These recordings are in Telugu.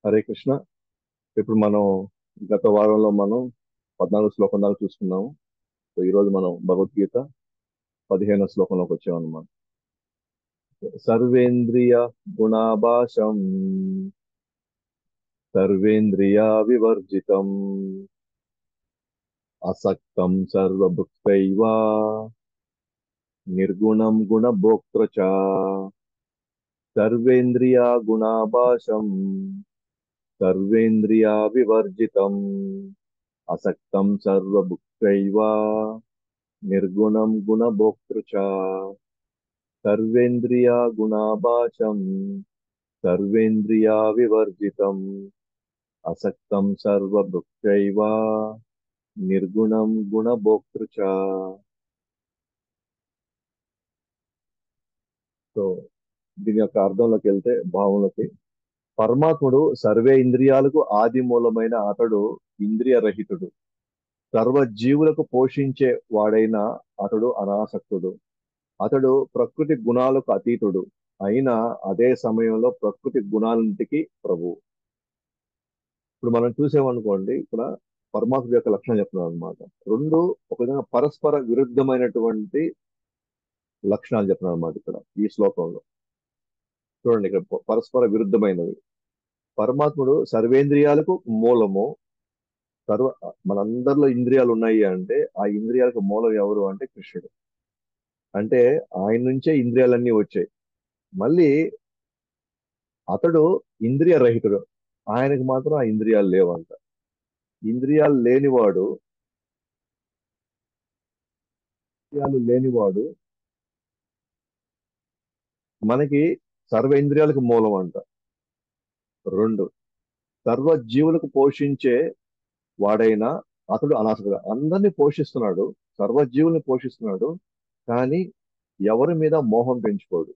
హరే కృష్ణ. ఇప్పుడు మనం గత వారంలో మనం 14 శ్లోకం దాకా చూసుకున్నాము. సో ఈ రోజు మనం భగవద్గీత 15 శ్లోకంలోకి వచ్చామన్నమాట. సర్వేంద్రియ గుణాభాషం సర్వేంద్రియ వివర్జితం అసక్తం సర్వభుక్తైవ నిర్గుణం గుణభోక్తృ చ. సర్వేంద్రియ గుణాభాషం సర్వేంద్రియ వివర్జితం అసక్తం సర్వభుక్తైవ నిర్గుణం గుణభోక్తృ చ. సర్వేంద్రియ గుణాభాషం సర్వేంద్రియ వివర్జితం అసక్తం సర్వభుక్తైవ నిర్గుణం గుణభోక్తృ చ. సో దీని యొక్క అర్థంలోకి వెళ్తే, భావంలోకి, పరమాత్ముడు సర్వే ఇంద్రియాలకు ఆది మూలమైన అతడు ఇంద్రియ రహితుడు. సర్వ జీవులకు పోషించే వాడైన అతడు అనాసక్తుడు. అతడు ప్రకృతి గుణాలకు అతీతుడు అయినా అదే సమయంలో ప్రకృతి గుణాలంటికి ప్రభువు. ఇప్పుడు మనం చూసామనుకోండి, ఇక్కడ పరమాత్మ యొక్క లక్షణం చెప్తున్నాం అనమాట. రెండు ఒక విధంగా పరస్పర విరుద్ధమైనటువంటి లక్షణాలు చెప్తున్నాం అనమాట ఇక్కడ ఈ శ్లోకంలో. చూడండి, ఇక్కడ పరస్పర విరుద్ధమైనవి. పరమాత్ముడు సర్వేంద్రియాలకు మూలము. సర్వ మనందరిలో ఇంద్రియాలు ఉన్నాయి అంటే ఆ ఇంద్రియాలకు మూలం ఎవరు అంటే కృష్ణుడు. అంటే ఆయన నుంచే ఇంద్రియాలన్నీ వచ్చాయి. మళ్ళీ అతడు ఇంద్రియ రహితుడు. ఆయనకు మాత్రం ఆ ఇంద్రియాలు లేవంట. ఇంద్రియాలు లేనివాడు ఇంద్రియాలు లేనివాడు మనకి సర్వ ఇంద్రియాలకు మూలం అంట. రెండు, సర్వ జీవులకు పోషించే వాడైనా అతడు అనాసకుడు. అందరినీ పోషిస్తున్నాడు, సర్వ జీవుల్ని పోషిస్తున్నాడు. కానీ ఎవరి మీద మోహం పెంచుకోడు,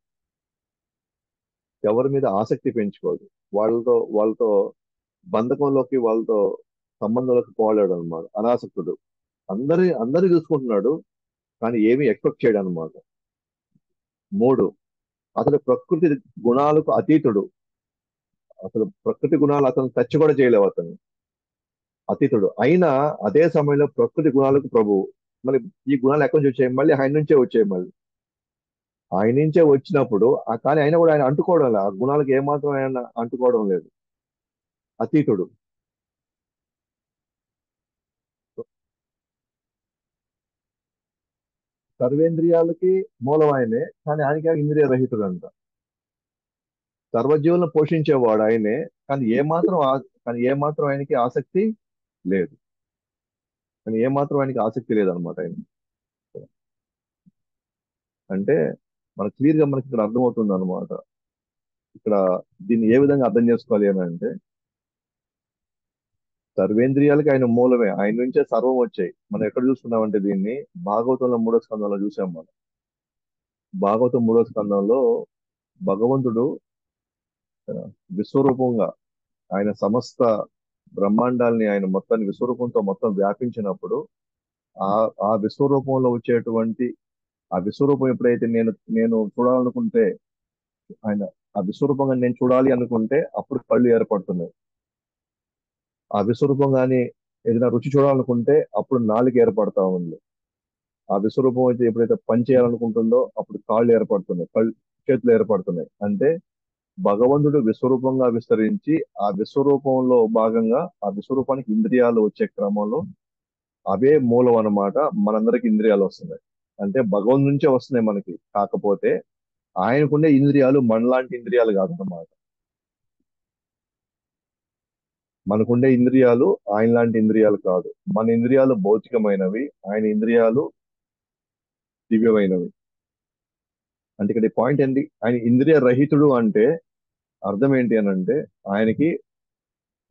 ఎవరి మీద ఆసక్తి పెంచుకోడు. వాళ్ళతో బంధకంలోకి, వాళ్ళతో సంబంధంలోకి పోలేడు అనమాట. అనాసక్తుడు. అందరినీ చూసుకుంటున్నాడు, కానీ ఏమీ ఎక్స్పెక్ట్ చేయడు అనమాట. మూడు, అతడు ప్రకృతి గుణాలకు అతీతుడు. అసలు ప్రకృతి గుణాలు అతను టచ్ కూడా చేయలేవు. అతను అతీతుడు అయినా అదే సమయంలో ప్రకృతి గుణాలకు ప్రభువు. మళ్ళీ ఈ గుణాలు ఎక్కడి నుంచి వచ్చాయి? మళ్ళీ ఆయన నుంచే వచ్చాయి. మళ్ళీ ఆయన నుంచే వచ్చినప్పుడు కానీ ఆయన కూడా ఆయన అంటుకోవడం లేదు, ఆ గుణాలకు ఏమాత్రం ఆయన అంటుకోవడం లేదు. అతీతుడు. సర్వేంద్రియాలకి మూలం ఆయనే, కానీ ఆయనకి ఇంద్రియ రహితుడు అంట. సర్వజీవులను పోషించేవాడు ఆయనే, కానీ ఏమాత్రం ఆయనకి ఆసక్తి లేదు. కానీ ఏమాత్రం ఆయనకి ఆసక్తి లేదనమాట ఆయన. అంటే మనకు క్లియర్ గా మనకి ఇక్కడ అర్థమవుతుంది అనమాట. ఇక్కడ దీన్ని ఏ విధంగా అర్థం చేసుకోవాలి అని అంటే, సర్వేంద్రియాలకి ఆయన మూలమే, ఆయన నుంచే సర్వం వచ్చాయి. మనం ఎక్కడ చూస్తున్నామంటే దీన్ని భాగవతంలో 3వ స్కందంలో చూసాం మనం. భాగవతం 3వ స్కందంలో భగవంతుడు ఆ, విశ్వరూపంగా ఆయన సమస్త బ్రహ్మాండాల్ని ఆయన మొత్తాన్ని విశ్వరూపంతో మొత్తం వ్యాపించినప్పుడు, ఆ ఆ విశ్వరూపంలో వచ్చేటువంటి ఆ విశ్వరూపం ఎప్పుడైతే నేను నేను చూడాలనుకుంటే, ఆయన ఆ విశ్వరూపంగా నేను చూడాలి అనుకుంటే అప్పుడు కళ్ళు ఏర్పడుతున్నాయి. ఆ విశ్వరూపంగాని ఏదైనా రుచి చూడాలనుకుంటే అప్పుడు నాలుక ఏర్పడతా ఉంది. ఆ విశ్వరూపం అయితే ఎప్పుడైతే పని చేయాలనుకుంటుందో అప్పుడు కాళ్ళు ఏర్పడుతున్నాయి, చేతులు ఏర్పడుతున్నాయి. అంటే భగవంతుడు విశ్వరూపంగా విస్తరించి ఆ విశ్వరూపంలో భాగంగా ఆ విశ్వరూపానికి ఇంద్రియాలు వచ్చే క్రమంలో అవే మూలం అన్నమాట. మనందరికి ఇంద్రియాలు వస్తున్నాయి అంటే భగవంతు నుంచే వస్తున్నాయి మనకి. కాకపోతే ఆయనకుండే ఇంద్రియాలు మనలాంటి ఇంద్రియాలు కాదన్నమాట. మనకుండే ఇంద్రియాలు ఆయన లాంటి ఇంద్రియాలు కాదు. మన ఇంద్రియాలు భౌతికమైనవి, ఆయన ఇంద్రియాలు దివ్యమైనవి. అంటే ఇక్కడ పాయింట్ ఏంటి? ఆయన ఇంద్రియ రహితుడు అంటే అర్థం ఏంటి అని అంటే, ఆయనకి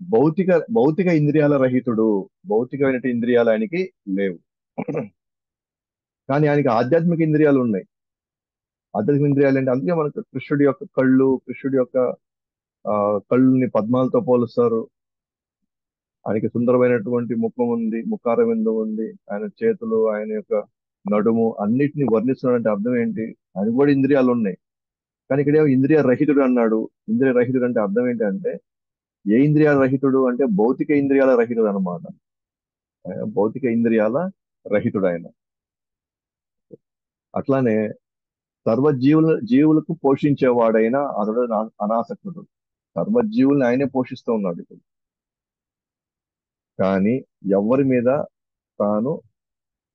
భౌతిక భౌతిక ఇంద్రియాల రహితుడు. భౌతికమైన ఇంద్రియాలు ఆయనకి లేవు. కానీ ఆయనకి ఆధ్యాత్మిక ఇంద్రియాలు ఉన్నాయి. ఆధ్యాత్మిక ఇంద్రియాలు అంటే అందుకే మనకు కృష్ణుడి యొక్క కళ్ళు, కృష్ణుడి యొక్క ఆ కళ్ళుని పద్మాలతో పోలుస్తారు. ఆయనకి సుందరమైనటువంటి ముఖం ఉంది, ముఖారవిందం ఉంది, ఆయన చేతులు, ఆయన యొక్క నడుము అన్నిటిని వర్ణిస్తున్నాడంటే అర్థం ఏంటి? ఆయన కూడా ఇంద్రియాలు ఉన్నాయి. కానీ ఇక్కడేమో ఇంద్రియ రహితుడు అన్నాడు. ఇంద్రియ రహితుడు అంటే అర్థం ఏంటి అంటే, ఏ ఇంద్రియాల రహితుడు అంటే భౌతిక ఇంద్రియాల రహితుడు అనమాట. భౌతిక ఇంద్రియాల రహితుడు ఆయన. అట్లానే జీవులకు పోషించేవాడైన అతడు అనాసక్తుడు. సర్వజీవుల్ని ఆయనే పోషిస్తూ ఉన్నాడు ఇప్పుడు. కానీ ఎవరి మీద తాను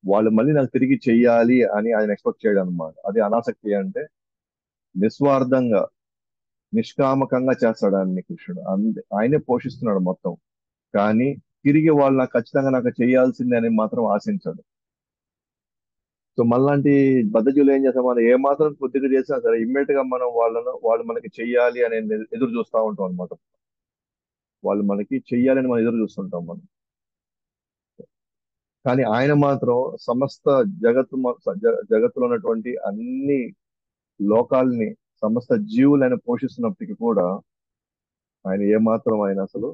వాళ్ళు మళ్ళీ నాకు తిరిగి చెయ్యాలి అని ఆయన ఎక్స్పెక్ట్ చేయడం అనమాట. అది అనాసక్తి అంటే నిస్వార్థంగా నిష్కామకంగా చేస్తాడు అన్ని కృష్ణుడు. ఆయనే పోషిస్తున్నాడు మొత్తం. కానీ తిరిగి వాళ్ళు నాకు ఖచ్చితంగా నాకు చేయాల్సిందే అని మాత్రం ఆశించాడు. సో మనలాంటి బద్ధజీవులు ఏం చేస్తాం, మనం ఏ మాత్రం కొద్దిగా చేసినా సరే ఇమ్మీడియట్ గా మనం వాళ్ళు మనకి చెయ్యాలి అని ఎదురు చూస్తూ ఉంటాం అనమాట. వాళ్ళు మనకి చెయ్యాలని మనం ఎదురు చూస్తుంటాం మనం. కానీ ఆయన మాత్రం సమస్త జగత్తులో ఉన్నటువంటి అన్ని లోకాల్ని సమస్త జీవులను పోషిస్తున్నప్పటికీ కూడా ఆయన ఏమాత్రం ఆయన అసలు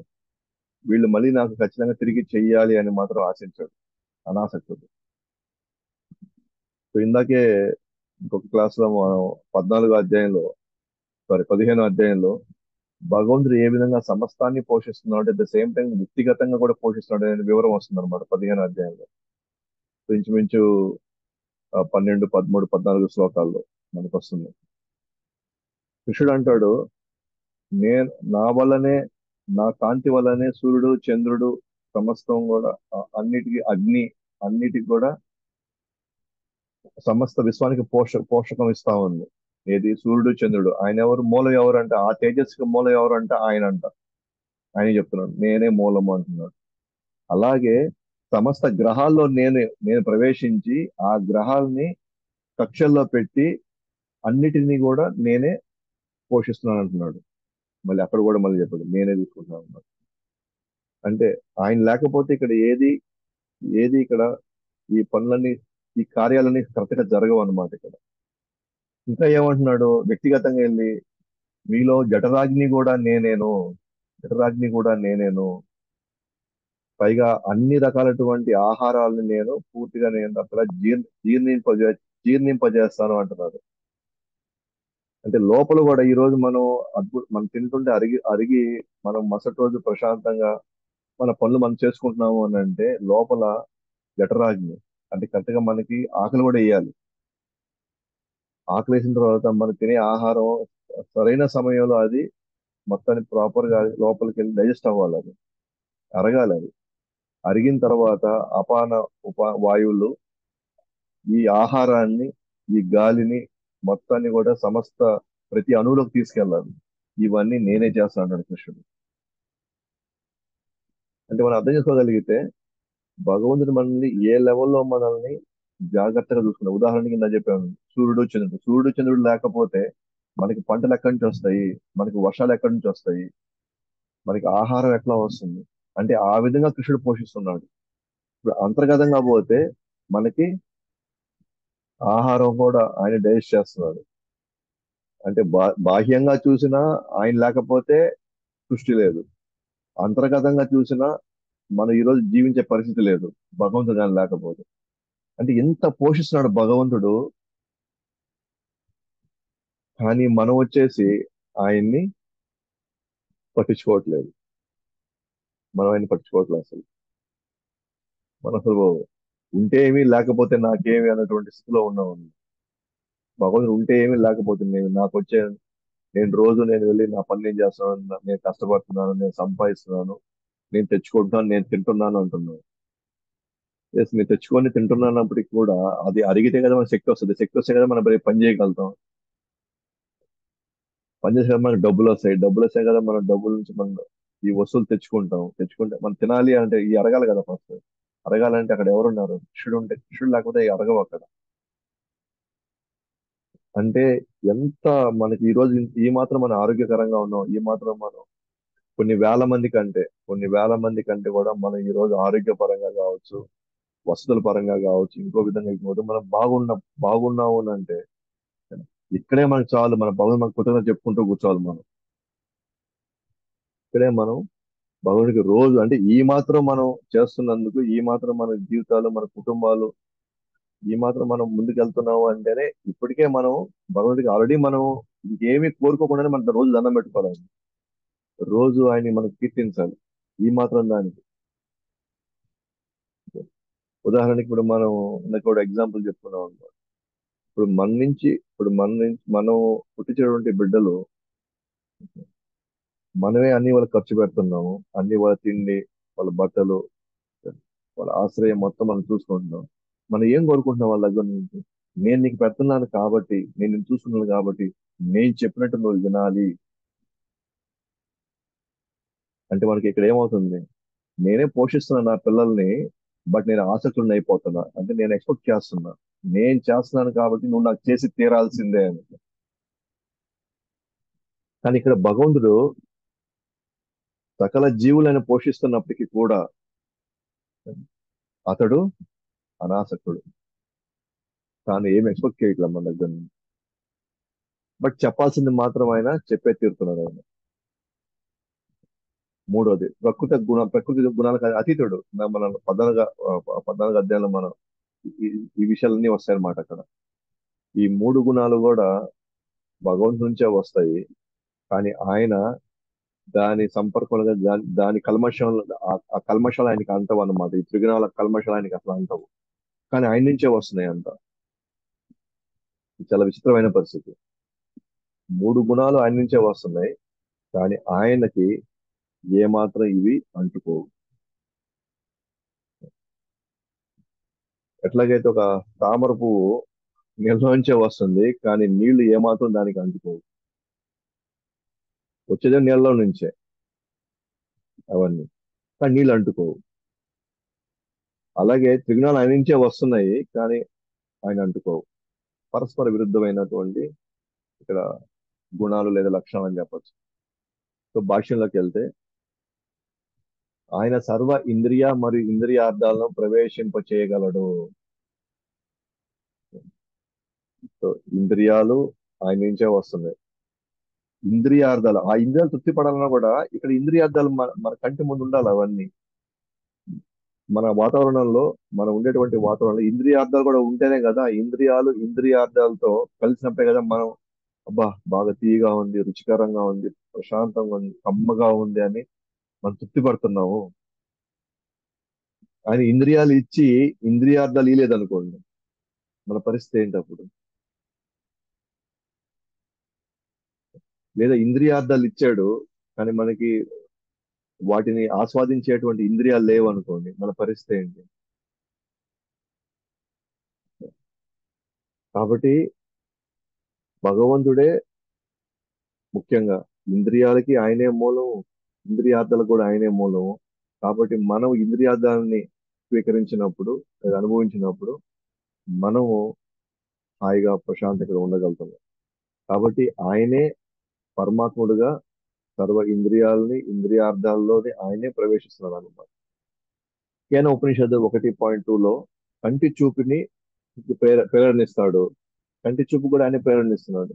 వీళ్ళు మళ్ళీ నాకు ఖచ్చితంగా తిరిగి చెయ్యాలి అని మాత్రం ఆశించాడు. అనాసక్తుడు. సో ఇందాకే ఇంకొక క్లాస్ లో మనం 14వ అధ్యాయంలో, 15వ అధ్యాయంలో భగవంతుడు ఏ విధంగా సమస్తాన్ని పోషిస్తున్నాడు, అట్ ద సేమ్ టైం వ్యక్తిగతంగా కూడా పోషిస్తున్నాడు అనే వివరం వస్తుంది అనమాట 15వ అధ్యాయంలో. సో ఇంచుమించు 12, 13, 14 శ్లోకాల్లో మనకు వస్తుంది. కృష్ణుడు అంటాడు, నేను నా వల్లనే, నా కాంతి వల్లనే సూర్యుడు చంద్రుడు సమస్తం కూడా అన్నిటికీ అగ్ని అన్నిటికి కూడా సమస్త విశ్వానికి పోషకం ఇస్తా ఉంది. ఏది సూర్యుడు చంద్రుడు. ఆయన ఎవరు మూలం ఎవరు అంటే, ఆ తేజస్సుకి మూలం ఎవరు అంటే ఆయన అంట. ఆయన చెప్తున్నాడు నేనే మూలము అంటున్నాడు. అలాగే సమస్త గ్రహాల్లో నేను ప్రవేశించి ఆ గ్రహాలని కక్షల్లో పెట్టి అన్నిటినీ కూడా నేనే పోషిస్తున్నాను అంటున్నాడు. మళ్ళీ అక్కడ కూడా మళ్ళీ చెప్పాడు నేనే చూసుకుంటున్నాను అన్నాడు. అంటే ఆయన లేకపోతే ఇక్కడ ఏది ఏది ఇక్కడ ఈ పనులన్నీ ఈ కార్యాలన్నీ కరెక్ట్ గా జరగవు అన్నమాట ఇక్కడ. ఇంకా ఏమంటున్నాడు వ్యక్తిగతంగా వెళ్ళి, మీలో జఠరాగ్ని కూడా నేనేను, జఠరాగ్ని కూడా నేనేను, పైగా అన్ని రకాలటువంటి ఆహారాలను నేను పూర్తిగా నేను అక్కడ జీర్ణింపజేస్తాను అంటున్నారు. అంటే లోపల కూడా ఈ రోజు మనం తింటుంటే అరిగి అరిగి మనం మరుసటి రోజు ప్రశాంతంగా మన పనులు మనం చేసుకుంటున్నాము అని అంటే లోపల జఠరాగ్ని. అంటే కరెక్ట్ గా మనకి ఆకలి కూడా వేయాలి. ఆకలి వేసిన తర్వాత మనం తినే ఆహారం సరైన సమయంలో అది మొత్తాన్ని ప్రాపర్ గా లోపలికి వెళ్ళి డైజెస్ట్ అవ్వాలి, అది అరగాలి. అది అరిగిన తర్వాత అపాన వాయువులు ఈ ఆహారాన్ని, ఈ గాలిని మొత్తాన్ని కూడా సమస్త ప్రతి అణువులోకి తీసుకెళ్ళాలి. ఇవన్నీ నేనే చేస్తాను అన్నాడు కృష్ణుడు. అంటే మనం అర్థం చేసుకోగలిగితే భగవంతుడు మనల్ని ఏ లెవెల్లో మనల్ని జాగ్రత్తగా చూసుకున్నాడు. ఉదాహరణకి నేను చెప్పాను సూర్యుడు చంద్రుడు లేకపోతే మనకి పంటలు ఎక్కడి నుంచి వస్తాయి, మనకి వర్షాలు ఎక్కడి నుంచి వస్తాయి, మనకి ఆహారం ఎట్లా వస్తుంది. అంటే ఆ విధంగా కృష్ణుడు పోషిస్తున్నాడు. ఇప్పుడు అంతర్గతంగా పోతే మనకి ఆహారం కూడా ఆయన డైజెస్ట్ చేస్తున్నాడు. అంటే బాహ్యంగా చూసినా ఆయన లేకపోతే సృష్టి లేదు. అంతర్గతంగా చూసినా మనం ఈ రోజు జీవించే పరిస్థితి లేదు భగవంతుడు కానీ లేకపోతే. అంటే ఎంత పోషిస్తున్నాడు భగవంతుడు. కానీ మనం వచ్చేసి ఆయన్ని పట్టించుకోవట్లేదు. మనం ఆయన్ని పట్టించుకోవట్లేదు అసలు. మనం అసలు ఉంటే ఏమి లేకపోతే నాకేమి అన్నటువంటి స్థితిలో ఉన్నాం. భగవంతుడు ఉంటే ఏమి లేకపోతే నేను రోజు నేను వెళ్ళి నా పని నేను చేస్తున్నాను, నేను కష్టపడుతున్నాను, నేను సంపాదిస్తున్నాను, నేను తెచ్చుకుంటున్నాను, నేను తింటున్నాను అంటున్నాను. ఎస్, నేను తెచ్చుకొని తింటున్నప్పటికీ కూడా అది అరిగితే కదా మనకు శక్తి వస్తుంది. శక్తి వస్తే కదా మనం పని చేయగలుగుతాం. పని చేసే కదా మనకు డబ్బులు వస్తాయి. డబ్బులు వస్తాయి కదా మనం డబ్బుల నుంచి మనం ఈ వస్తువులు తెచ్చుకుంటే మనం తినాలి అంటే ఈ అరగాలి కదా ఫస్ట్. అరగాలంటే అక్కడ ఎవరున్నారు? కృష్ణుడు లేకపోతే ఈ అరగవు అక్కడ. అంటే ఎంత మనకి ఈ రోజు ఈ మాత్రం మనం ఆరోగ్యకరంగా ఉన్నాం, ఈ మాత్రం మనం కొన్ని వేల మంది కంటే కూడా మనం ఈ రోజు ఆరోగ్యపరంగా కావచ్చు, వసతుల పరంగా కావచ్చు, ఇంకో విధంగా ఇంకోటి మనం బాగున్నాము అని అంటే ఇక్కడే మనకు చాలు. మన భగవంతుడు మన కృతజ్ఞత చెప్పుకుంటూ కూర్చోవాలి మనం. ఇక్కడే మనం భగవంతుడికి రోజు అంటే ఈ మాత్రం మనం చేస్తున్నందుకు, ఈ మాత్రం మన జీవితాలు, మన కుటుంబాలు ఈ మాత్రం మనం ముందుకెళ్తున్నాము అంటేనే ఇప్పటికే మనం భగవంతుడికి ఆల్రెడీ మనం ఇంకేమీ కోరుకోకుండానే మన రోజు దండం పెట్టుకోవాలి. రోజు ఆయన్ని మనం కీర్తించాలి. ఈ మాత్రం దానికి. ఉదాహరణకి ఇప్పుడు మనం ఇందాక కూడా ఎగ్జాంపుల్ చెప్పుకున్నాం అనుకో. ఇప్పుడు మన నుంచి మనం పుట్టించేటువంటి బిడ్డలు మనమే అన్ని వాళ్ళకి ఖర్చు పెడుతున్నాము. అన్ని వాళ్ళ తిండి, వాళ్ళ బట్టలు, వాళ్ళ ఆశ్రయం మొత్తం మనం చూసుకుంటున్నాం. మనం ఏం కోరుకుంటున్నాం వాళ్ళ దగ్గర నుంచి? నేను నీకు పెడుతున్నాను కాబట్టి, నేను నిన్ను చూసుకున్నాను కాబట్టి, నేను చెప్పినట్టు నువ్వు వినాలి. అంటే మనకి ఇక్కడ ఏమవుతుంది? నేనే పోషిస్తున్నాను నా పిల్లల్ని, బట్ నేను ఆసక్తుడిని అయిపోతున్నా. అంటే నేను ఎక్స్పెక్ట్ చేస్తున్నా, నేను చేస్తున్నాను కాబట్టి నువ్వు నాకు చేసి తీరాల్సిందే అని. కానీ ఇక్కడ భగవంతుడు సకల జీవులను పోషిస్తున్నప్పటికీ కూడా అతడు అనాసక్తుడు. తాను ఏం ఎక్స్పెక్ట్ చేయట్లేదు మన దగ్గర నుంచి. బట్ చెప్పాల్సింది మాత్రం ఆయన చెప్పే తీరుతున్నాడు ఆయన. మూడోది ప్రకృతి గుణాలకు అతీతుడు. మన 14 అధ్యాయంలో మనం ఈ ఈ విషయాలన్నీ వస్తాయన్నమాట అక్కడ. ఈ మూడు గుణాలు కూడా భగవంతు నుంచే వస్తాయి. కానీ ఆయన దాని సంపర్కంగా దాని కల్మషం, ఆ కల్మషాలు ఆయనకి అంటవు అన్నమాట. ఈ త్రిగుణాల కల్మషాలు ఆయనకి అసలు అంటవు. కానీ ఆయన నుంచే వస్తున్నాయి అంట. ఇది చాలా విచిత్రమైన పరిస్థితి. మూడు గుణాలు ఆయన నుంచే వస్తున్నాయి. కానీ ఆయనకి ఏమాత్రం ఇవి అంటుకోవు. ఎట్లాగైతే ఒక తామర పువ్వు నీళ్ళలోంచే వస్తుంది, కానీ నీళ్లు ఏమాత్రం దానికి అంటుకోవు. వచ్చేదే నీళ్ళలో నుంచే అవన్నీ, కానీ నీళ్ళు అంటుకోవు. అలాగే త్రిగుణాలు ఆయన నుంచే వస్తున్నాయి, కానీ ఆయన అంటుకోవు. పరస్పర విరుద్ధమైనటువంటి ఇక్కడ గుణాలు లేదా లక్షణాలు అని చెప్పొచ్చు. సో భాష్యంలోకి వెళ్తే, ఆయన సర్వ ఇంద్రియ మరియు ఇంద్రియార్థాలను ప్రవేశింప చేయగలడు. సో ఇంద్రియాలు ఆయన నుంచే వస్తున్నాయి. ఇంద్రియార్థాలు, ఆ ఇంద్రియాలు తృప్తి పడాలన్నా కూడా ఇక్కడ ఇంద్రియార్థాలు మన కంటి ముందు ఉండాలి అవన్నీ. మన వాతావరణంలో, మనం ఉండేటువంటి వాతావరణంలో ఇంద్రియార్థాలు కూడా ఉంటేనే కదా, ఇంద్రియాలు ఇంద్రియార్థాలతో కలిసినప్పుడే కదా మనం అబ్బా బాగా తీయగా ఉంది, రుచికరంగా ఉంది, ప్రశాంతంగా ఉంది, కమ్మగా ఉంది అని మనం తృప్తి పడుతున్నాము. ఆయన ఇంద్రియాలు ఇచ్చి ఇంద్రియార్థాలు ఇలేదనుకోండి, మన పరిస్థితి ఏంటి అప్పుడు? లేదా ఇంద్రియార్థాలు ఇచ్చాడు, కానీ మనకి వాటిని ఆస్వాదించేటువంటి ఇంద్రియాలు లేవు అనుకోండి, మన పరిస్థితి ఏంటి? కాబట్టి భగవంతుడే ముఖ్యంగా ఇంద్రియాలకి ఆయనే మూలం, ఇంద్రియార్థాలకు కూడా ఆయనే మూలం. కాబట్టి మనం ఇంద్రియార్థాలని స్వీకరించినప్పుడు లేదా అనుభవించినప్పుడు మనము హాయిగా ప్రశాంతంగా ఉండగలుగుతాం. కాబట్టి ఆయనే పరమాత్ముడుగా సర్వ ఇంద్రియాలని ఇంద్రియార్థాల్లోనే ఆయనే ప్రవేశిస్తున్నాడు అనమాట. కేన ఉపనిషత్తు 1.2లో కంటి చూపుని ప్రేరణిస్తాడు. కంటి చూపు కూడా ఆయన ప్రేరణిస్తున్నాడు.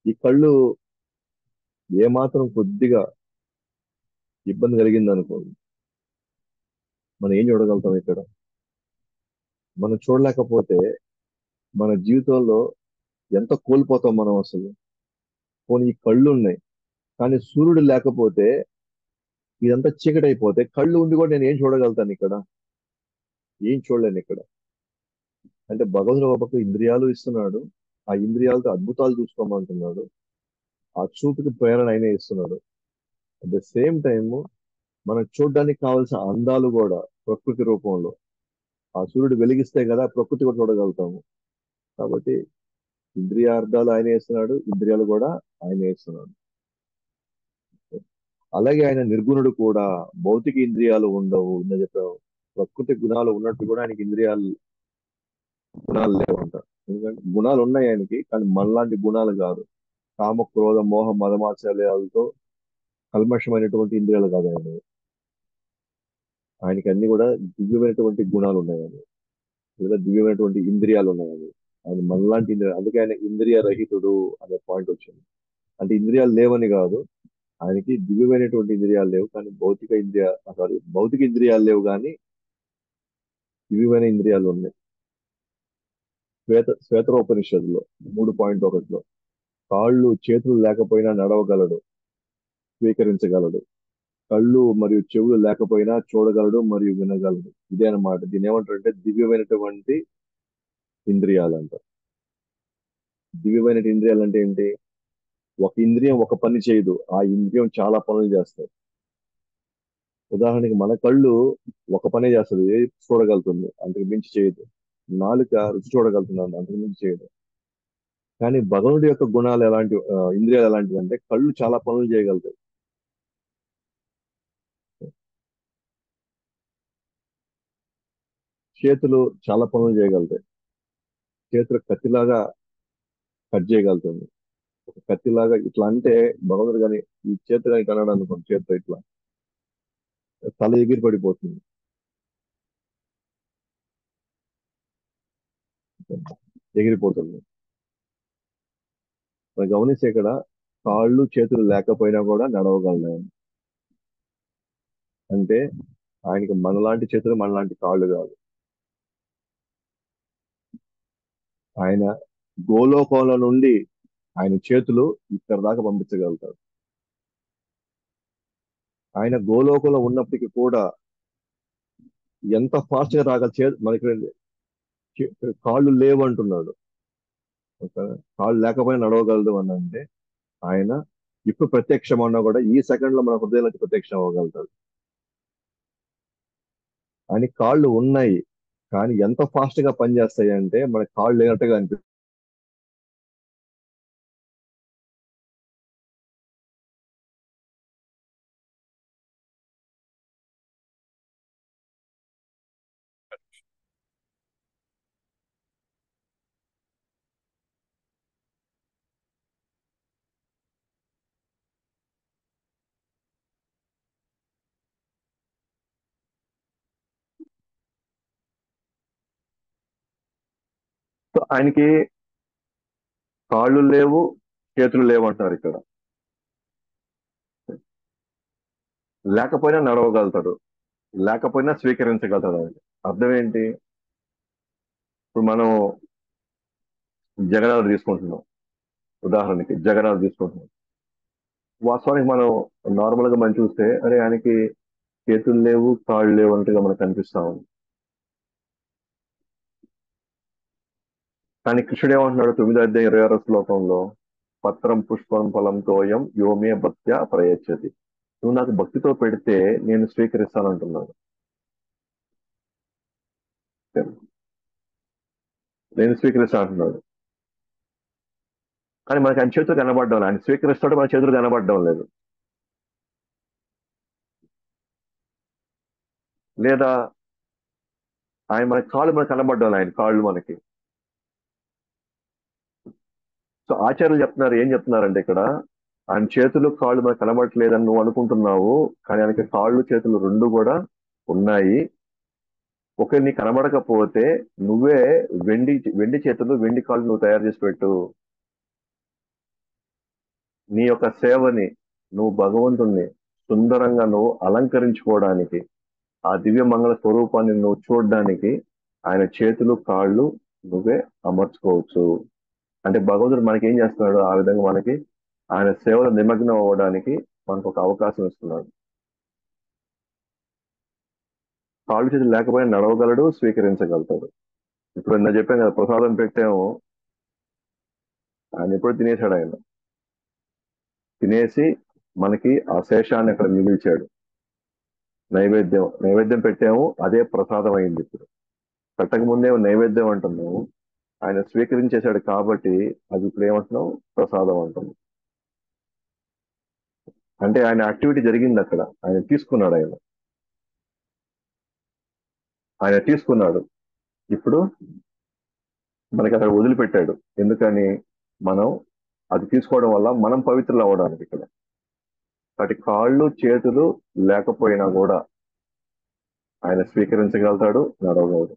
ఈ కళ్ళు ఏమాత్రం కొద్దిగా ఇబ్బంది కలిగింది అనుకోండి, మనం ఏం చూడగలుగుతాం ఇక్కడ? మనం చూడలేకపోతే మన జీవితంలో ఎంత కోల్పోతాం మనం అసలు. పోనీ ఈ కళ్ళు ఉన్నాయి, కానీ సూర్యుడు లేకపోతే ఇదంతా చీకటి అయిపోతే కళ్ళు ఉండి కూడా నేను ఏం చూడగలుగుతాను ఇక్కడ? ఏం చూడలేను ఇక్కడ. అంటే భగవంతుడు ఒక పక్క ఇంద్రియాలు ఇస్తున్నాడు, ఆ ఇంద్రియాలతో అద్భుతాలు చూసుకోమంటున్నాడు, ఆ చూపుకి ప్రేరణ అయినా ఇస్తున్నాడు. అట్ ద సేమ్ టైం మనం చూడడానికి కావాల్సిన అందాలు కూడా ప్రకృతి రూపంలో ఆ సూర్యుడు వెలిగిస్తే కదా ప్రకృతి కూడా చూడగలుగుతాము. కాబట్టి ఇంద్రియార్థాలు ఆయన ఇస్తున్నాడు, ఇంద్రియాలు కూడా ఆయన ఇస్తున్నాడు. అలాగే ఆయన నిర్గుణుడు కూడా. భౌతిక ఇంద్రియాలు ఉండవు. ఇందా చెప్పావు, ప్రకృతి గుణాలు ఉన్నట్టు కూడా ఆయనకి గుణాలు లేవంట. ఎందుకంటే గుణాలు ఉన్నాయి ఆయనకి, కానీ మనలాంటి గుణాలు కాదు. కామ క్రోధ మోహ మదమాత్సర్యాలతో కల్మషమైనటువంటి ఇంద్రియాలు కాదు ఆయన. ఆయనకి అన్ని కూడా దివ్యమైనటువంటి గుణాలు ఉన్నాయని, లేదా దివ్యమైనటువంటి ఇంద్రియాలు ఉన్నాయని. ఆయన మనలాంటి ఇంద్రియాలు, అందుకే ఆయన ఇంద్రియ రహితుడు అనే పాయింట్ వచ్చింది. అంటే ఇంద్రియాలు లేవని కాదు, ఆయనకి దివ్యమైనటువంటి ఇంద్రియాలు లేవు, కానీ భౌతిక ఇంద్రియాలు లేవు, కానీ దివ్యమైన ఇంద్రియాలు ఉన్నాయి. శ్వేతరోపనిషత్తులో 3.1లో కాళ్ళు చేతులు లేకపోయినా నడవగలడు, స్వీకరించగలడు. కళ్ళు మరియు చెవులు లేకపోయినా చూడగలడు మరియు వినగలడు. ఇదే అన్నమాట. దీని ఏమంటారంటే దివ్యమైనటువంటి ఇంద్రియాలు అంటారు. దివ్యమైన ఇంద్రియాలు అంటే ఏంటి? ఒక ఇంద్రియం ఒక పని చేయదు, ఆ ఇంద్రియం చాలా పనులు చేస్తాయి. ఉదాహరణకి మన కళ్ళు ఒక పనే చేస్తుంది, చూడగలుగుతుంది, అంతకు మించి చేయదు. నాలుక రుచి చూడగలుగుతుంది, అంతకు మించి చేయదు. కానీ భగవంతుడి యొక్క గుణాలు ఎలాంటి, ఇంద్రియాలు ఎలాంటివి అంటే కళ్ళు చాలా పనులు చేయగలుగుతాయి. చేతులు చాలా పనులు చేయగలుగుతాయి. చేతులు కత్తిలాగా కట్ చేయగలుగుతుంది. ఒక కత్తిలాగా ఇట్లా అంటే భగవంతుడు కానీ ఈ చేతి కానీ కన్నాడు అనుకోండి, చేతితో ఇట్లా తల ఎగిరి పడిపోతుంది, ఎగిరిపోతుంది. మరి గమనిస్తే ఇక్కడ కాళ్ళు చేతులు లేకపోయినా కూడా నడవగలను ఆయన. అంటే ఆయనకి మనలాంటి చేతులు మనలాంటి కాళ్ళు కాదు. ఆయన గోలోకంలో నుండి ఆయన చేతులు ఇక్కడ దాకా పంపించగలుగుతాడు. ఆయన గోలోకంలో ఉన్నప్పటికీ కూడా ఎంత ఫాస్ట్ గా రాగల మనకి చే- కాళ్ళు లేవు అంటున్నాడు. ఓకే? కాళ్ళు లేకపోయినా నడవగలదు అని అంటే ఆయన ఇప్పుడు ప్రత్యక్షం అన్నా కూడా ఈ సెకండ్ లో మన హృదయంలోకి ప్రత్యక్షం అవ్వగలుగుతాడు. ఆయన కాళ్ళు ఉన్నాయి, కానీ ఎంత ఫాస్ట్ గా పనిచేస్తాయి అంటే మన కాళ్ళు లేనట్టుగా అనిపిస్తుంది. సో ఆయనకి కాళ్ళు లేవు, చేతులు లేవు అంటారు ఇక్కడ. లేకపోయినా నడవగలుగుతాడు, లేకపోయినా స్వీకరించగలుగుతాడు. ఆయన అర్థం ఏంటి? ఇప్పుడు మనం జగనాలు తీసుకుంటున్నాం, ఉదాహరణకి జగనాలు తీసుకుంటున్నాం. వాస్తవానికి మనం నార్మల్ గా మనం చూస్తే అరే ఆయనకి చేతులు లేవు కాళ్ళు లేవు అన్నట్టుగా మనకు కనిపిస్తా ఉంది. కానీ కృష్ణుడు ఏమంటున్నాడు 9 అధ్యాయం 26 శ్లోకంలో? పత్రం పుష్పం ఫలం తోయం యోమే భక్త్యా ప్రయచ్చతి. నువ్వు నాకు భక్తితో పెడితే నేను స్వీకరిస్తానంటున్నాను. నేను స్వీకరిస్తాను అంటున్నాడు. కానీ మనకి ఆయన చేతులు కనబడడం లేదు. ఆయన స్వీకరిస్తాడు, మన చేతులు కనబడడం లేదు. లేదా ఆయన మన కాళ్ళు మనకు కనబడడం లేదు, ఆయన కాళ్ళు మనకి. సో ఆచార్యులు చెప్తున్నారు, ఏం చెప్తున్నారంటే ఇక్కడ ఆయన చేతులు కాళ్ళు మనకు కనబడట్లేదని నువ్వు అనుకుంటున్నావు, కానీ ఆయనకి కాళ్ళు చేతులు రెండు కూడా ఉన్నాయి. ఒకవేళ నీకు కనబడకపోతే నువ్వే వెండి వెండి చేతులు వెండి కాళ్ళు నువ్వు తయారు చేసి పెట్టు. నీ యొక్క సేవని, నువ్వు భగవంతుణ్ణి సుందరంగా నువ్వు అలంకరించుకోవడానికి, ఆ దివ్య మంగళ స్వరూపాన్ని నువ్వు చూడడానికి ఆయన చేతులు కాళ్ళు నువ్వే అమర్చుకోవచ్చు. అంటే భగవంతుడు మనకి ఏం చేస్తున్నాడు, ఆ విధంగా మనకి ఆయన సేవలో నిమగ్నం అవ్వడానికి మనకు ఒక అవకాశం ఇస్తున్నాడు. కాళ్ళు చేతులు లేకపోయినా నడవగలడు, స్వీకరించగలుగుతాడు. ఇప్పుడు నేను చెప్పాను కదా, ప్రసాదం పెట్టాము, ఆయన ఎప్పుడు తినేశాడు. ఆయన తినేసి మనకి ఆ శేషాన్ని అక్కడ మిగిల్చాడు. నైవేద్యం నైవేద్యం పెట్టాము, అదే ప్రసాదం అయింది. ఇప్పుడు పెట్టక ముందే నైవేద్యం అంటున్నాము, ఆయన స్వీకరించేశాడు కాబట్టి అది ఇప్పుడు ఏమంటున్నాం, ప్రసాదం అంటున్నాం. అంటే ఆయన యాక్టివిటీ జరిగింది అక్కడ, ఆయన తీసుకున్నాడు. ఆయన తీసుకున్నాడు. ఇప్పుడు మనకి అక్కడ వదిలిపెట్టాడు. ఎందుకని? మనం అది తీసుకోవడం వల్ల మనం పవిత్రులు అవ్వడానికి. ఇక్కడ వాటి కాళ్ళు చేతులు లేకపోయినా కూడా ఆయన స్వీకరించగలుగుతాడు, నడవగలడు.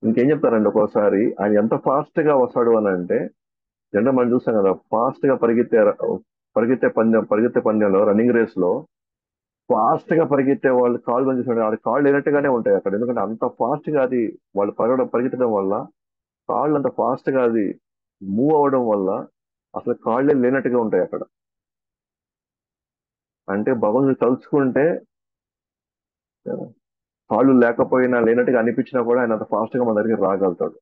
ఇంకేం చెప్తారండి, ఒక్కోసారి ఆయన ఎంత ఫాస్ట్ గా వస్తాడు అని అంటే, జనరల్ మనం చూస్తాం కదా, ఫాస్ట్ గా పరిగెత్తే పందెంలో, రన్నింగ్ రేస్ లో ఫాస్ట్ గా పరిగెత్తే వాళ్ళు కాళ్ళు బంద్ చేసిన వాళ్ళ కాళ్ళు లేనట్టుగానే ఉంటాయి అక్కడ. ఎందుకంటే అంత ఫాస్ట్ గా అది వాళ్ళు పరిగెత్తడం వల్ల, కాళ్ళు అంత ఫాస్ట్ గా అది మూవ్ అవ్వడం వల్ల అసలు కాళ్ళే లేనట్టుగా ఉంటాయి అక్కడ. అంటే భగవంతుని తలుచుకుంటే కాళ్ళు లేకపోయినా లేనట్టుగా అనిపించినా కూడా ఆయన అంత ఫాస్ట్ గా మన దగ్గరికి రాగలుగుతాడు.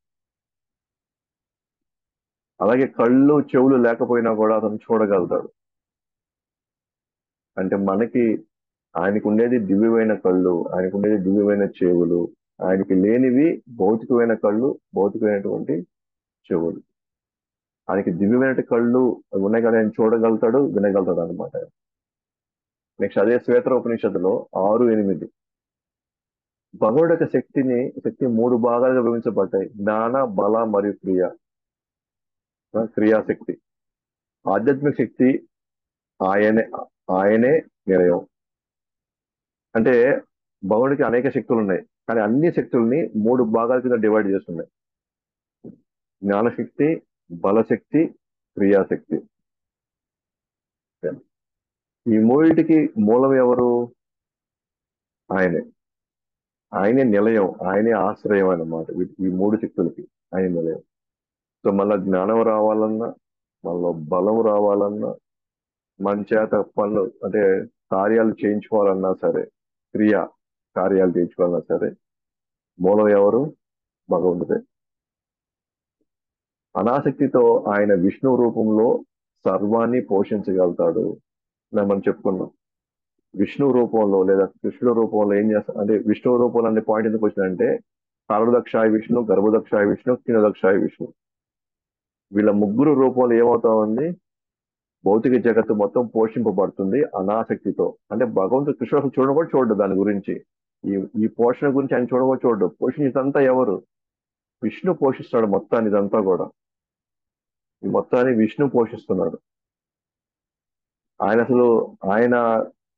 అలాగే కళ్ళు చెవులు లేకపోయినా కూడా అతను చూడగలుగుతాడు. అంటే మనకి ఆయనకు ఉండేది దివ్యమైన కళ్ళు, ఆయనకు ఉండేది దివ్యమైన చెవులు, ఆయనకి లేనివి భౌతికమైన కళ్ళు, భౌతికమైనటువంటి చెవులు. ఆయనకి దివ్యమైన కళ్ళు అవి ఉన్నాయి కదా, ఆయన చూడగలుగుతాడు, వినగలుగుతాడు అనమాట. నెక్స్ట్ అదే శ్వేత ఉపనిషత్తులో 6, 8 భగవుడి యొక్క శక్తి మూడు భాగాలుగా విభజించబడ్డాయి: జ్ఞాన, బల మరియు క్రియాశక్తి. ఆధ్యాత్మిక శక్తి ఆయనే ఆయనే నిలయం. అంటే భగవుడికి అనేక శక్తులు ఉన్నాయి, కానీ అన్ని శక్తుల్ని మూడు భాగాల కింద డివైడ్ చేస్తున్నాయి: జ్ఞానశక్తి, బలశక్తి, క్రియాశక్తి. ఈ మూడింటికి మూలం ఎవరు? ఆయనే. ఆయనే నిలయం, ఆయనే ఆశ్రయం అన్నమాట. ఈ మూడు శక్తులకి ఆయన నిలయం. సో మళ్ళా జ్ఞానం రావాలన్నా, మళ్ళీ బలం రావాలన్నా, మన చేత పనులు అంటే కార్యాలు చేయించుకోవాలన్నా సరే, క్రియ కార్యాలు చేయించుకోవాలన్నా సరే, మూలం ఎవరు? భగవంతుడే. అనాసక్తితో ఆయన విష్ణు రూపంలో సర్వాన్ని పోషించగలుగుతాడు. ఇలా మనం చెప్పుకున్నాం. విష్ణు రూపంలో లేదా కృష్ణుడు రూపంలో ఏం చేస్తా అంటే, విష్ణు రూపంలో అనే పాయింట్ ఎందుకు వచ్చిందంటే, కాలదక్షాయ విష్ణు, గర్భదక్షాయ విష్ణు, కినదక్షాయ విష్ణు, వీళ్ళ ముగ్గురు రూపంలో ఏమవుతా ఉంది? భౌతిక జగత్తు మొత్తం పోషింపబడుతుంది అనాసక్తితో. అంటే భగవంతుడు కృష్ణుడు అసలు చూడడం కూడా చూడడు దాని గురించి. ఈ ఈ పోషణ గురించి ఆయన చూడడం కూడా చూడడు. పోషించేదంతా ఎవరు? విష్ణు పోషిస్తాడు మొత్తాన్ని, ఇదంతా కూడా ఈ మొత్తాన్ని విష్ణు పోషిస్తున్నాడు. ఆయన అసలు ఆయన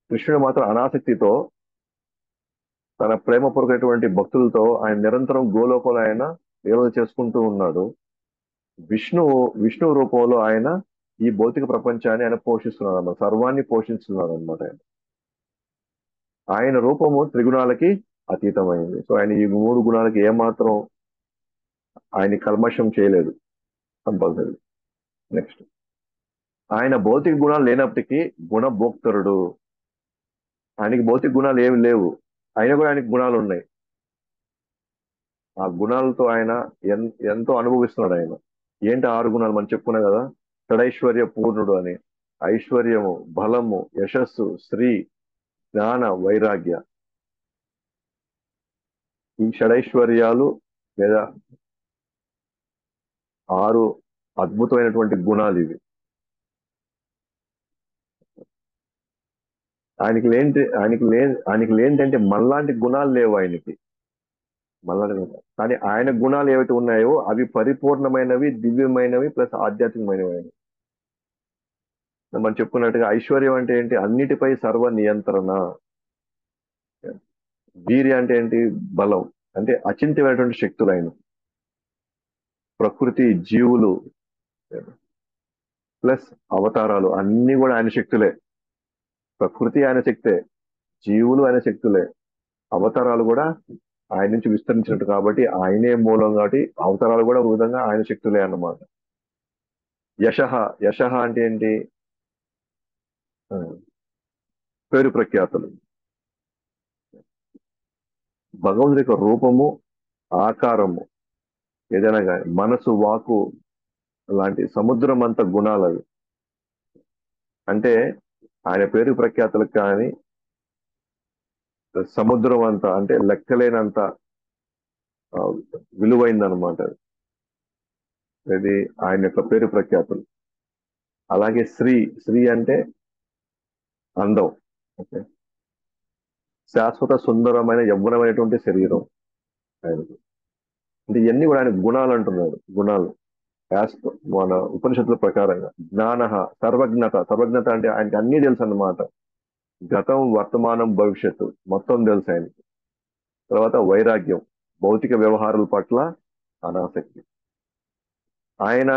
కృష్ణుడు మాత్రం అనాసక్తితో తన ప్రేమపూర్వకమైనటువంటి భక్తులతో ఆయన నిరంతరం గోలోకంలో ఆయన లీలలు చేసుకుంటూ ఉన్నాడు. విష్ణు విష్ణు రూపంలో ఆయన ఈ భౌతిక ప్రపంచాన్ని ఆయన పోషిస్తున్నాడు అన్నమాట, సర్వాన్ని పోషిస్తున్నాడు అనమాట. ఆయన రూపము త్రిగుణాలకి అతీతమైంది. సో ఆయన ఈ మూడు గుణాలకి ఏమాత్రం ఆయన కల్మషం చేయలేదు. కంపల్సరీ. నెక్స్ట్, ఆయన భౌతిక గుణాలు లేనప్పటికీ గుణభోక్తరుడు. ఆయనకి భౌతిక గుణాలు ఏమి లేవు, అయినా కూడా ఆయనకి గుణాలు ఉన్నాయి. ఆ గుణాలతో ఆయన ఎంతో అనుభవిస్తున్నాడు ఆయన. ఏంటి 6 గుణాలు మనం చెప్పుకున్నాం కదా? షడైశ్వర్య పూర్ణుడు అని. ఐశ్వర్యము, బలము, యశస్సు, శ్రీ, జ్ఞాన, వైరాగ్య. ఈ షడైశ్వర్యాలు లేదా 6 అద్భుతమైనటువంటి గుణాలు ఇవి. ఆయనకి లేంటంటే మనలాంటి గుణాలు లేవు ఆయనకి. మనలాంటి గుణాలు. కానీ ఆయన గుణాలు ఏవైతే ఉన్నాయో అవి పరిపూర్ణమైనవి, దివ్యమైనవి, ప్లస్ ఆధ్యాత్మికమైనవి. మనం చెప్పుకున్నట్టుగా ఐశ్వర్యం అంటే ఏంటి? అన్నిటిపై సర్వ నియంత్రణ. వీర్య అంటే ఏంటి? బలం. అంటే అచింత్యమైనటువంటి శక్తులు ఆయన. ప్రకృతి, జీవులు, ప్లస్ అవతారాలు అన్ని కూడా ఆయన శక్తులే. ప్రకృతి ఆయన శక్తే, జీవులు ఆయన శక్తులే, అవతారాలు కూడా ఆయన నుంచి విస్తరించినట్టు కాబట్టి ఆయనే మూలం కాబట్టి అవతారాలు కూడా ఒక విధంగా ఆయన శక్తులే అన్నమాట. యశః. యశః అంటే ఏంటి? ఆ, పేరు ప్రఖ్యాతులు. భగవంతుడి యొక్క రూపము, ఆకారము ఏదైనా కానీ, మనసు, వాకు లాంటి సముద్రం అంత గుణాలు అవి. అంటే ఆయన పేరు ప్రఖ్యాతులకు కానీ సముద్రం అంత అంటే లెక్కలేనంత ఆ, విలువైందనమాట. ఇది ఆయన యొక్క పేరు ప్రఖ్యాతులు. అలాగే శ్రీ. శ్రీ అంటే అందం. ఓకే. శాశ్వత సుందరమైన యవ్వనమైనటువంటి శరీరం ఆయనకు. అంటే ఇవన్నీ కూడా ఆయన గుణాలు అంటున్నాడు. గుణాలు యాజ్ మన ఉపనిషత్తుల ప్రకారంగా. జ్ఞాన, సర్వజ్ఞత. సర్వజ్ఞత అంటే ఆయనకి అన్నీ తెలుసు అన్నమాట. గతం, వర్తమానం, భవిష్యత్తు మొత్తం తెలుసు ఆయనకి. తర్వాత వైరాగ్యం, భౌతిక వ్యవహారాల పట్ల అనాసక్తి. ఆయన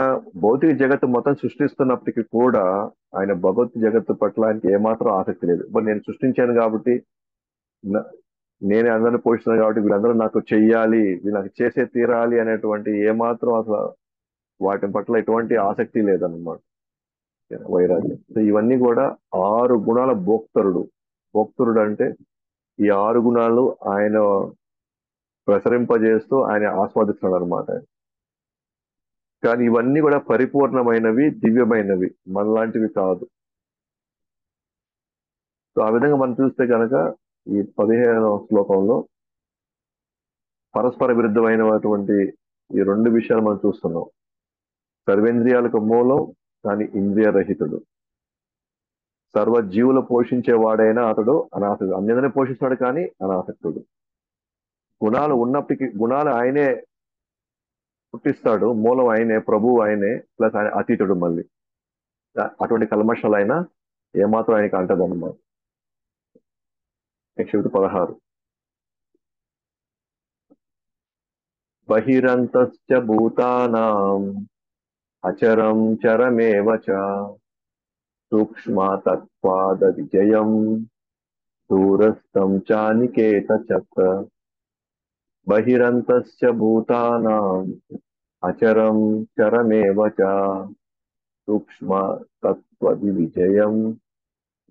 భౌతిక జగత్తు మొత్తం సృష్టిస్తున్నప్పటికీ కూడా ఆయన భగవత్ జగత్తు పట్ల ఆయనకి ఏమాత్రం ఆసక్తి లేదు. ఇప్పుడు నేను సృష్టించాను కాబట్టి, న- నేనే అందరిని పోషిస్తున్నాను కాబట్టి వీళ్ళందరూ నాకు చెయ్యాలి, వీళ్ళు నాకు చేసే తీరాలి అనేటువంటి ఏమాత్రం అసలు వాటి పట్ల ఎటువంటి ఆసక్తి లేదన్నమాట. వైరాగ్యం. సో ఇవన్నీ కూడా 6 గుణాల భోక్తరుడు. భోక్తరుడు అంటే ఈ 6 గుణాలు ఆయన ప్రసరింపజేస్తూ ఆయన ఆస్వాదిస్తున్నాడు అనమాట. కానీ ఇవన్నీ కూడా పరిపూర్ణమైనవి, దివ్యమైనవి, మనలాంటివి కాదు. సో ఆ విధంగా మనం చూస్తే కనుక ఈ 15వ శ్లోకంలో పరస్పర విరుద్ధమైనటువంటి ఈ 2 విషయాలు మనం చూస్తున్నాం. సర్వేంద్రియాలకు మూలం, కానీ ఇంద్రియ రహితుడు. సర్వజీవులు పోషించే వాడైనా అతడు అనాసక్తుడు. అన్నింటినీ పోషిస్తాడు కానీ అనాసక్తుడు. గుణాలు ఉన్నప్పటికీ గుణాలు ఆయనే పుట్టిస్తాడు, మూలం ఆయనే, ప్రభువు ఆయనే, ప్లస్ ఆయన అతీతుడు మళ్ళీ. అటువంటి కల్మషాలు అయినా ఏమాత్రం ఆయనకి అంటదన్నమాట. నెక్స్ట్ 16. బహిరంతశ్చ భూతానాం అచరం చరమేవ చ సూక్ష్మతత్వాద విజయం దూరస్థం చానికేత చక్ర. బహిరంతశ్చ భూతానాం అచరం చరమేవ చ సూక్ష్మతత్వది విజయం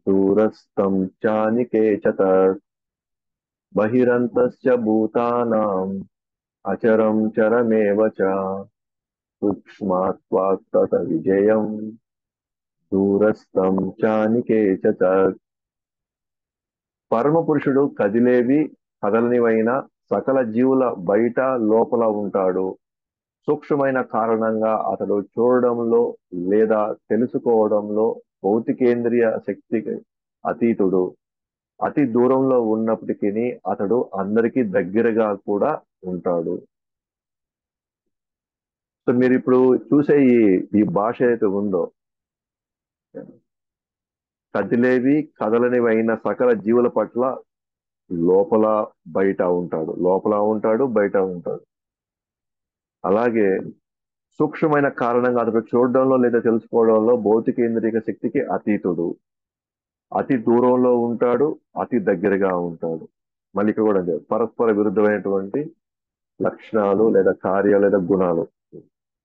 దూరస్థం చానికేత. బహిరంతశ్చ భూతానాం అచరం చరమేవ చ సూక్ష్మత్వాత్తత విజయం దూరస్థం చానికేత. పరమ పురుషుడు కదిలేవి కదలనివైన సకల జీవుల బయట లోపల ఉంటాడు. సూక్ష్మమైన కారణంగా అతడు చూడడంలో లేదా తెలుసుకోవడంలో భౌతికేంద్రియ శక్తికి అతీతుడు. అతి దూరంలో ఉన్నప్పటికీ అతడు అందరికీ దగ్గరగా కూడా ఉంటాడు. సో మీరు ఇప్పుడు చూసే ఈ ఈ భాష ఏదైతే ఉందో, కదిలేవి కదలనివి అయిన సకల జీవుల పట్ల లోపల బయట ఉంటాడు, లోపల ఉంటాడు, బయట ఉంటాడు. అలాగే సూక్ష్మమైన కారణంగా అతడు చూడడంలో లేదా తెలుసుకోవడంలో భౌతికేంద్రియ శక్తికి అతీతుడు. అతి దూరంలో ఉంటాడు, అతి దగ్గరగా ఉంటాడు. మళ్ళీ ఇక్కడ కూడా అంతే. పరస్పర విరుద్ధమైనటువంటి లక్షణాలు లేదా కార్యాలు లేదా గుణాలు.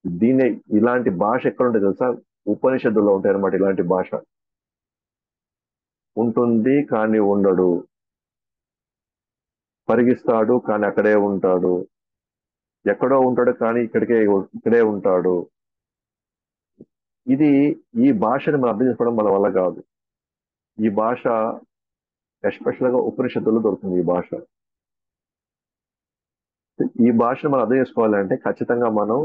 దీన్ని ఇలాంటి భాష ఎక్కడ ఉంటుంది తెలుసా? ఉపనిషత్తుల్లో ఉంటాయి అన్నమాట. ఇలాంటి భాష ఉంటుంది కానీ ఉండడు, పరిగిస్తాడు కానీ అక్కడే ఉంటాడు, ఎక్కడో ఉంటాడు కానీ ఇక్కడే ఉంటాడు. ఇది ఈ భాషను మనం అర్థం చేసుకోవడం మన వల్ల కాదు. ఈ భాష ఎస్పెషల్ గా ఉపనిషత్తుల్లో దొరుకుతుంది. ఈ భాషను మనం అర్థం చేసుకోవాలంటే ఖచ్చితంగా మనం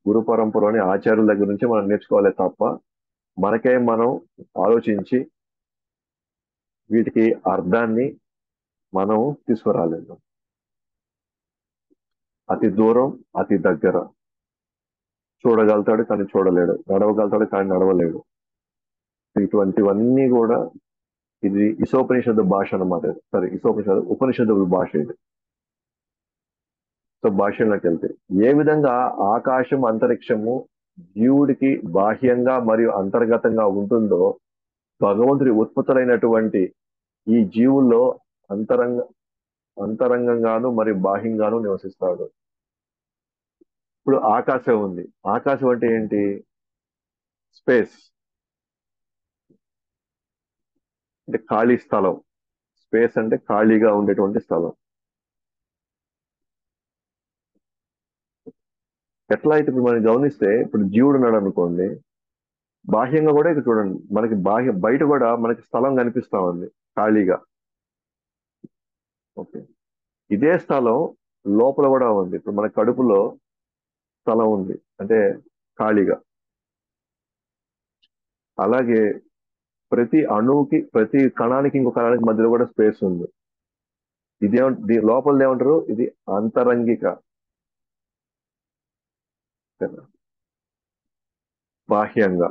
గురు పరంపరలోని ఆచార్యుల దగ్గర నుంచి మనం నేర్చుకోవాలి తప్ప మనకే మనం ఆలోచించి వీటికి అర్థాన్ని మనం తీసుకురాలేదు. అతి దూరం, అతి దగ్గర. చూడగలుగుతాడు కానీ చూడలేడు, నడవగలుగుతాడు కానీ నడవలేడు. ఇటువంటివన్నీ కూడా ఇది ఈశోపనిషత్తు భాష అన్నమాట. సరే, ఉపనిషత్తు భాష ఇది. సో భాష్యంలోకి వెళ్తే ఏ విధంగా ఆకాశం, అంతరిక్షము జీవుడికి బాహ్యంగా మరియు అంతర్గతంగా ఉంటుందో భగవంతుడి ఉత్పత్తులైనటువంటి ఈ జీవుల్లో అంతరంగ అంతరంగంగాను మరియు బాహ్యంగాను నివసిస్తాడు. ఇప్పుడు ఆకాశం ఉంది. ఆకాశం అంటే ఏంటి? స్పేస్ అంటే ఖాళీ స్థలం. స్పేస్ అంటే ఖాళీగా ఉండేటువంటి స్థలం. ఎట్లా అయితే ఇప్పుడు మనం గమనిస్తే, ఇప్పుడు జీవుడు ఉన్నాడు అనుకోండి, బాహ్యంగా కూడా ఇక్కడ చూడండి, మనకి బయట కూడా మనకి స్థలం కనిపిస్తా ఉంది ఖాళీగా. ఓకే, ఇదే స్థలం లోపల కూడా ఉంది. ఇప్పుడు మన కడుపులో స్థలం ఉంది అంటే ఖాళీగా. అలాగే ప్రతి అణువుకి, ప్రతి కణానికి ఇంకో కణానికి మధ్యలో కూడా స్పేస్ ఉంది. దీని లోపల ఏమంటారు? ఇది అంతరంగిక. బాహ్యంగా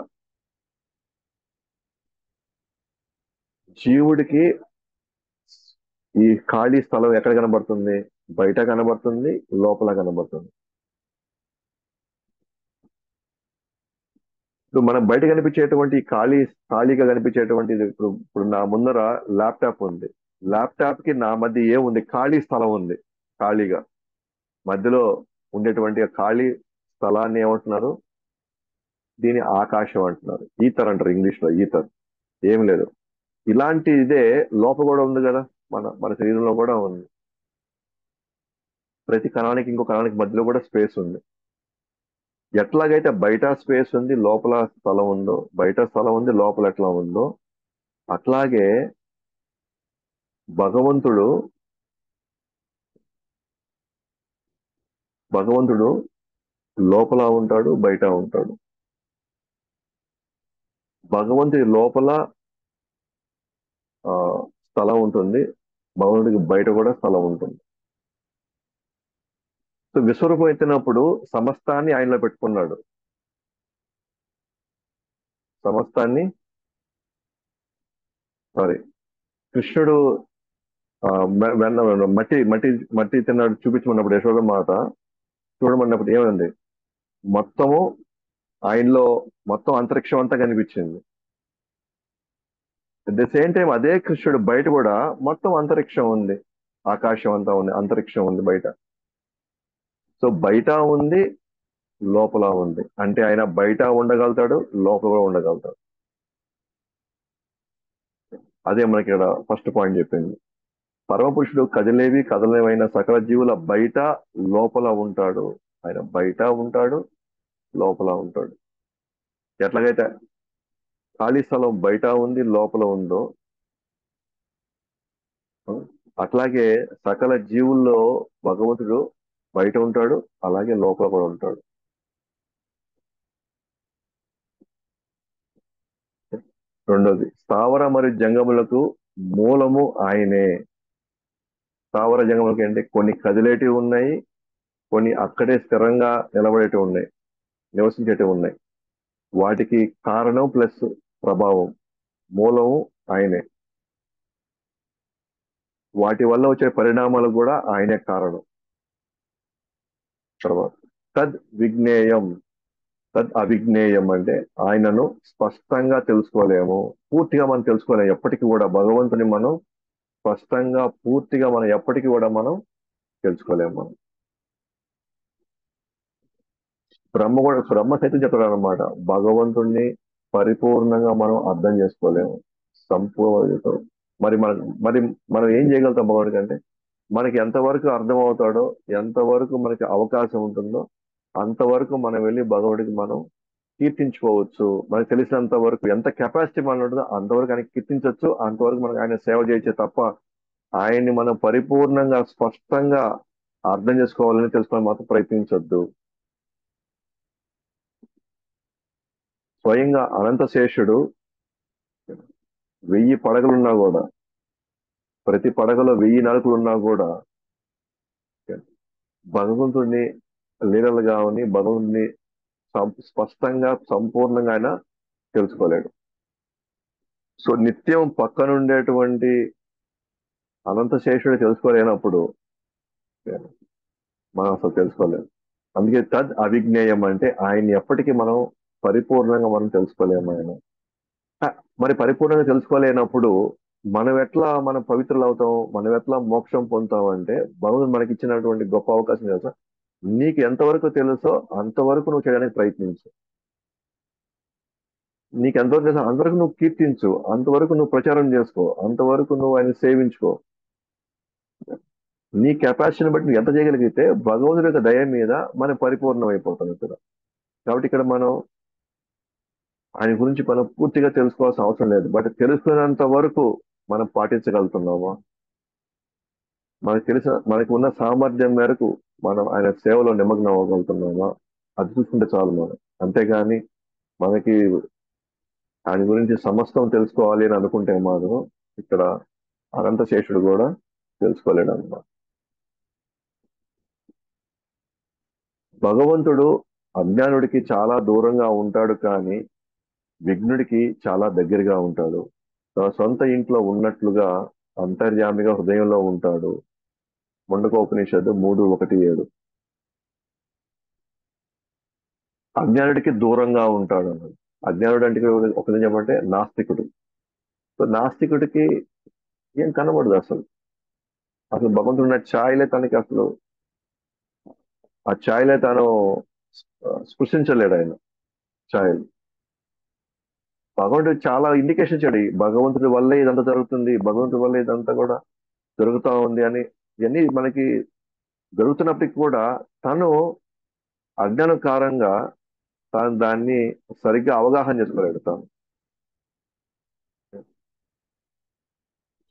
జీవుడికి ఈ ఖాళీ స్థలం ఎక్కడ కనబడుతుంది? బయట కనబడుతుంది, లోపల కనబడుతుంది. ఇప్పుడు మనం బయట కనిపించేటువంటి ఖాళీగా కనిపించేటువంటిది, ఇప్పుడు ఇప్పుడు నా ముందర ల్యాప్టాప్ ఉంది. ల్యాప్టాప్ కి నా మధ్య ఏముంది? ఖాళీ స్థలం ఉంది. ఖాళీగా మధ్యలో ఉండేటువంటి ఆ ఖాళీ స్థలాన్ని ఏమంటున్నారు? దీని ఆకాశం అంటున్నారు. ఈథర్ అంటారు ఇంగ్లీష్ లో, ఈథర్. ఏం లేదు. ఇలాంటి ఇదే లోపల కూడా ఉంది కదా, మన మన శరీరంలో కూడా ఉంది. ప్రతి కణానికి ఇంకో కణానికి మధ్యలో కూడా స్పేస్ ఉంది. ఎట్లాగైతే బయట స్పేస్ ఉంది, లోపల స్థలం ఉందో, బయట స్థలం ఉంది, లోపల ఎట్లా ఉందో, అట్లాగే భగవంతుడు భగవంతుడు లోపల ఉంటాడు, బయట ఉంటాడు. భగవంతుడి లోపల ఆ, స్థలం ఉంటుంది, భగవంతుడికి బయట కూడా స్థలం ఉంటుంది. సో విశ్వరూపం ఎత్తినప్పుడు సమస్తాన్ని ఆయనలో పెట్టుకున్నాడు. సమస్తాన్ని, సారీ, కృష్ణుడు ఆ, మట్టి మట్టి మట్టి తిన్నాడు చూపించమన్నప్పుడు యశోద మాత చూడమన్నప్పుడు ఏమైంది? మొత్తము ఆయనలో మొత్తం అంతరిక్షం అంతా కనిపించింది. అట్ ద సేమ్ టైం అదే కృష్ణుడు బయట కూడా మొత్తం అంతరిక్షం ఉంది, ఆకాశం అంతా ఉంది, అంతరిక్షం ఉంది బయట. సో బయట ఉంది, లోపల ఉంది. అంటే ఆయన బయట ఉండగలుగుతాడు, లోపల కూడా ఉండగలుగుతాడు. అదే మనకి ఇక్కడ ఫస్ట్ పాయింట్ చెప్పింది. పరమపురుషుడు కదిలేవి కదలనివైన సకల జీవుల బయట, లోపల ఉంటాడు. ఆయన బయట ఉంటాడు, లోపల ఉంటాడు. ఎట్లాగైతే ఖాళీ స్థలం బయట ఉంది, లోపల ఉందో, అట్లాగే సకల జీవుల్లో భగవంతుడు బయట ఉంటాడు, అలాగే లోపల కూడా ఉంటాడు. రెండోది, స్థావర మరియు జంగములకు మూలము ఆయనే. స్థావర జంగములకి అంటే కొన్ని కదిలేటివి ఉన్నాయి, కొన్ని అక్కడే స్థిరంగా నిలబడేటివి ఉన్నాయి, నివసించేటివి ఉన్నాయి. వాటికి కారణం ప్లస్ ప్రభావం, మూలము ఆయనే. వాటి వల్ల వచ్చే పరిణామాలకు కూడా ఆయనే కారణం. తర్వాత తద్ విజ్ఞేయం. తద్ అవిజ్ఞేయం అంటే ఆయనను స్పష్టంగా తెలుసుకోలేము, పూర్తిగా మనం తెలుసుకోలేము. ఎప్పటికీ కూడా భగవంతుని మనం స్పష్టంగా పూర్తిగా మనం ఎప్పటికీ కూడా మనం తెలుసుకోలేము. మనం బ్రహ్మ సైతం చెప్తాడు అనమాట, భగవంతుణ్ణి పరిపూర్ణంగా మనం అర్థం చేసుకోలేము, సంపూర్ణ. మరి మనం ఏం చేయగలుగుతాం భగవానుడికి అంటే, మనకి ఎంతవరకు అర్థం అవుతాడో, ఎంతవరకు మనకి అవకాశం ఉంటుందో అంతవరకు మనం వెళ్ళి భగవుడికి మనం కీర్తించుకోవచ్చు. మనకు తెలిసినంత వరకు ఎంత కెపాసిటీ మనం ఉంటుందో అంతవరకు ఆయన కీర్తించవచ్చు, అంతవరకు మనకు ఆయన సేవ చేయొచ్చు తప్ప ఆయన్ని మనం పరిపూర్ణంగా స్పష్టంగా అర్థం చేసుకోవాలని తెలుసుకోవాలని మాత్రం ప్రయత్నించొద్దు. స్వయంగా అనంత శేషుడు 1000 పడగలున్నా కూడా, ప్రతి పడగలో 1000 నలుకలున్నా కూడా భగవంతుడిని లీలలు కావని భగవంతుడిని స్పష్టంగా సంపూర్ణంగా ఆయన తెలుసుకోలేడు. సో నిత్యం పక్కనుండేటువంటి అనంత శేషుడు తెలుసుకోలేనప్పుడు మనం అసలు తెలుసుకోలేము. అందుకే తద్ అవిజ్ఞేయం అంటే ఆయన్ని ఎప్పటికీ మనం పరిపూర్ణంగా మనం తెలుసుకోలేము ఆయన. ఆ, మరి పరిపూర్ణంగా తెలుసుకోలేనప్పుడు మనం పవిత్రులు అవుతాం, మనం ఎట్లా మోక్షం పొందుతాం అంటే, భగవంతుడు మనకి ఇచ్చినటువంటి గొప్ప అవకాశం తెలుసా, నీకు ఎంతవరకు తెలుసో అంతవరకు నువ్వు చేయడానికి ప్రయత్నించు. నీకు ఎంతవరకు తెలుసో అంతవరకు నువ్వు కీర్తించు, అంతవరకు నువ్వు ప్రచారం చేసుకో, అంతవరకు నువ్వు ఆయన సేవించుకో. నీ కెపాసిటీని బట్టి నువ్వు ఎంత చేయగలిగితే భగవంతుడి యొక్క దయ మీద మనం పరిపూర్ణం అయిపోతాం ఇక్కడ. కాబట్టి ఇక్కడ మనం ఆయన గురించి మనం పూర్తిగా తెలుసుకోవాల్సిన అవసరం లేదు, బట్ తెలుసుకున్నంత వరకు మనం పాటించగలుగుతున్నామా, మనకి ఉన్న సామర్థ్యం మేరకు మనం ఆయన సేవలో నిమగ్నం అవ్వగలుగుతున్నామా, అది చూసుకుంటే చాలు మనం. అంతేగాని మనకి ఆయన గురించి సమస్తం తెలుసుకోవాలి అని అనుకుంటే మాత్రం ఇక్కడ అనంత శేషుడు కూడా తెలుసుకోలేడు అన్నమాట. భగవంతుడు అజ్ఞానుడికి చాలా దూరంగా ఉంటాడు, కానీ విఘ్నుడికి చాలా దగ్గరగా ఉంటాడు. తన సొంత ఇంట్లో ఉన్నట్లుగా అంతర్యామిగా హృదయంలో ఉంటాడు. ముండకోపనిషత్తు 3:1-7. అజ్ఞానుడికి దూరంగా ఉంటాడు అన్నాడు. అజ్ఞానుడు అంటే ఒక నిజం చెప్పంటే నాస్తికుడు. సో నాస్తికుడికి ఏం కనబడదు అసలు. అసలు భగవంతుడు ఉన్న ఛాయలే తనకి అసలు, ఆ ఛాయలే తాను స్పృశించలేడు ఆయన. చైల్డ్. భగవంతుడు చాలా ఇండికేషన్ ఇచ్చాడు. ఈ భగవంతుడి వల్లే ఇదంతా జరుగుతుంది, భగవంతుడి వల్లే ఇదంతా కూడా జరుగుతా ఉంది అని. ఇవన్నీ మనకి జరుగుతున్నప్పటికి కూడా తను అజ్ఞానం కారణంగా తాను దాన్ని సరిగ్గా అవగాహన చేసుకోలేడు తాను.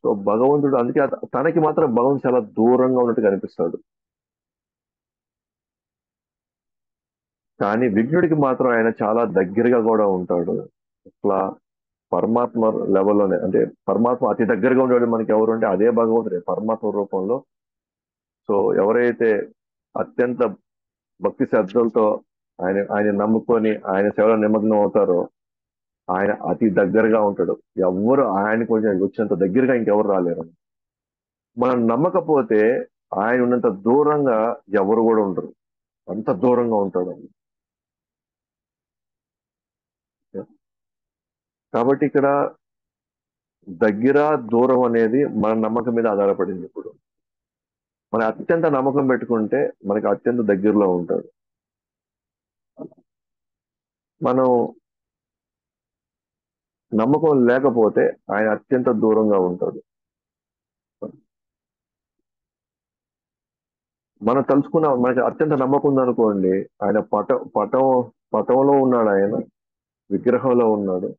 సో భగవంతుడు అందుకే తనకి మాత్రం భగవంతుడు చాలా దూరంగా ఉన్నట్టుగా అనిపిస్తాడు. కానీ విఘ్నుడికి మాత్రం ఆయన చాలా దగ్గరగా కూడా ఉంటాడు. అట్లా పరమాత్మ లెవెల్లోనే, అంటే పరమాత్మ అతి దగ్గరగా ఉండేవాడు మనకి ఎవరు అంటే అదే భగవంతుడే పరమాత్మ రూపంలో. సో ఎవరైతే అత్యంత భక్తి శ్రద్ధలతో ఆయన నమ్ముకొని ఆయన సేవలో నిమగ్నం అవుతారో ఆయన అతి దగ్గరగా ఉంటాడు. ఎవ్వరు ఆయన కొంచెం వచ్చేంత దగ్గరగా ఇంకెవరు రాలేరు. మనం నమ్మకపోతే ఆయన ఉన్నంత దూరంగా ఎవరు కూడా ఉండరు. అంత దూరంగా ఉంటాడు. కాబట్టి ఇక్కడ దగ్గర దూరం అనేది మన నమ్మకం మీద ఆధారపడింది. ఇప్పుడు మన అత్యంత నమ్మకం పెట్టుకుంటే మనకి అత్యంత దగ్గరలో ఉంటాడు. మనం నమ్మకం లేకపోతే ఆయన అత్యంత దూరంగా ఉంటాడు. మనం తలుచుకున్న మనకి అత్యంత నమ్మకం ఉందనుకోండి, ఆయన పటంలో ఉన్నాడు, ఆయన విగ్రహంలో ఉన్నాడు.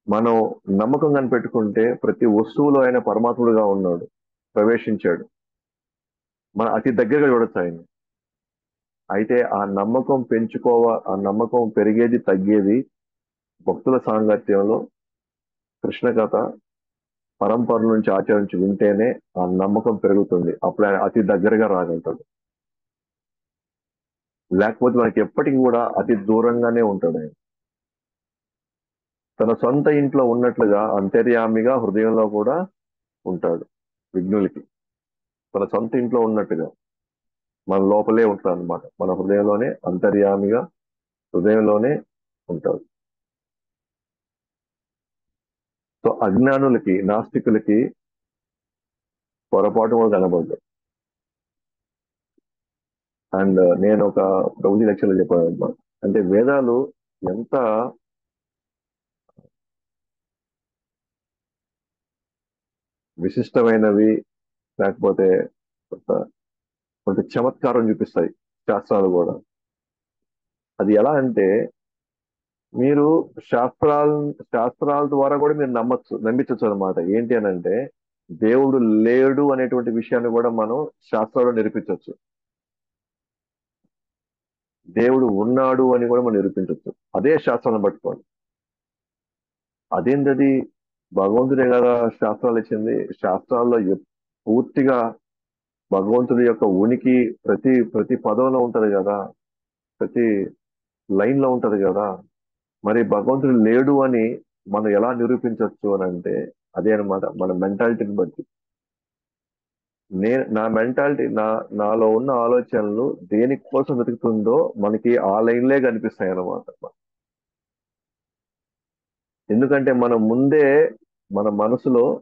మనం నమ్మకం కనిపెట్టుకుంటే ప్రతి వస్తువులో ఆయన పరమాత్ముడుగా ఉన్నాడు, ప్రవేశించాడు. మనం అతి దగ్గరగా చూడొచ్చు ఆయన. అయితే ఆ నమ్మకం పెరిగేది తగ్గేది భక్తుల సాంగత్యంలో కృష్ణ కథ పరంపర నుంచి ఆచరించి వింటేనే ఆ నమ్మకం పెరుగుతుంది. అప్పుడు ఆయన అతి దగ్గరగా రాగలుగుతాడు. లేకపోతే మనకి ఎప్పటికి కూడా అతి దూరంగానే ఉంటాడు ఆయన. తన సొంత ఇంట్లో ఉన్నట్లుగా అంతర్యామిగా హృదయంలో కూడా ఉంటాడు విఘ్నులకి. తన సొంత ఇంట్లో ఉన్నట్టుగా మన లోపలే ఉంటాడు అనమాట. మన హృదయంలోనే అంతర్యామిగా హృదయంలోనే ఉంటాడు. సో అజ్ఞానులకి నాస్తికులకి పొరపాటు కూడా కనబడదు. అండ్ నేను ఒక ప్రభుజీ లెక్చర్లో చెప్పాను అనమాట. అంటే వేదాలు ఎంత విశిష్టమైనవి, లేకపోతే కొంత కొంత చమత్కారం చూపిస్తాయి శాస్త్రాలు కూడా. అది ఎలా అంటే మీరు శాస్త్రాల శాస్త్రాల ద్వారా కూడా మీరు నమ్మించచ్చు అనమాట. ఏంటి అని అంటే దేవుడు లేడు అనేటువంటి విషయాన్ని కూడా మనం శాస్త్రాల్లో నిరూపించవచ్చు. దేవుడు ఉన్నాడు అని కూడా మనం నిరూపించవచ్చు అదే శాస్త్రాన్ని పట్టుకోండి. అదేంటది? భగవంతుడే కదా శాస్త్రాలు ఇచ్చింది. శాస్త్రాల్లో పూర్తిగా భగవంతుడి యొక్క ఉనికి ప్రతి ప్రతి పదంలో ఉంటది కదా, ప్రతి లైన్ లో ఉంటది కదా. మరి భగవంతుడు లేడు అని మనం ఎలా నిరూపించవచ్చు అని అంటే అదే అన్నమాట, మన మెంటాలిటీని బట్టి. నా మెంటాలిటీ, నాలో ఉన్న ఆలోచనలు దేని కోసం వెతుకుతుందో మనకి ఆ లైన్లే కనిపిస్తాయి అన్నమాట. ఎందుకంటే మనం ముందే మన మనసులో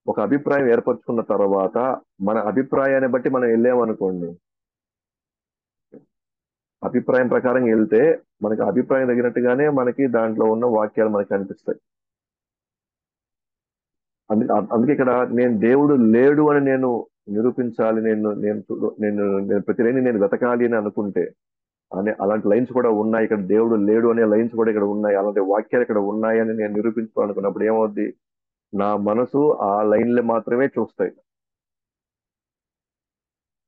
ఒక అభిప్రాయం ఏర్పరచుకున్న తర్వాత మన అభిప్రాయాన్ని బట్టి మనం వెళ్ళామనుకోండి, అభిప్రాయం ప్రకారం వెళ్తే మనకి అభిప్రాయం తగినట్టుగానే మనకి దాంట్లో ఉన్న వాక్యాలు మనకి కనిపిస్తాయి. అందుకే ఇక్కడ నేను దేవుడు లేడు అని నేను నిరూపించాలి, నేను నేను నేను నేను ప్రతి లైన్ నేను వెతకాలి అని అనుకుంటే అలాంటి లైన్స్ కూడా ఉన్నాయి. ఇక్కడ దేవుడు లేడు అనే లైన్స్ కూడా ఇక్కడ ఉన్నాయి, అలాంటి వాక్యాలు ఇక్కడ ఉన్నాయి అని నేను నిరూపించుకోవాలనుకున్నప్పుడు ఏమవుద్ది, నా మనసు ఆ లైన్లు మాత్రమే చూస్తాయి.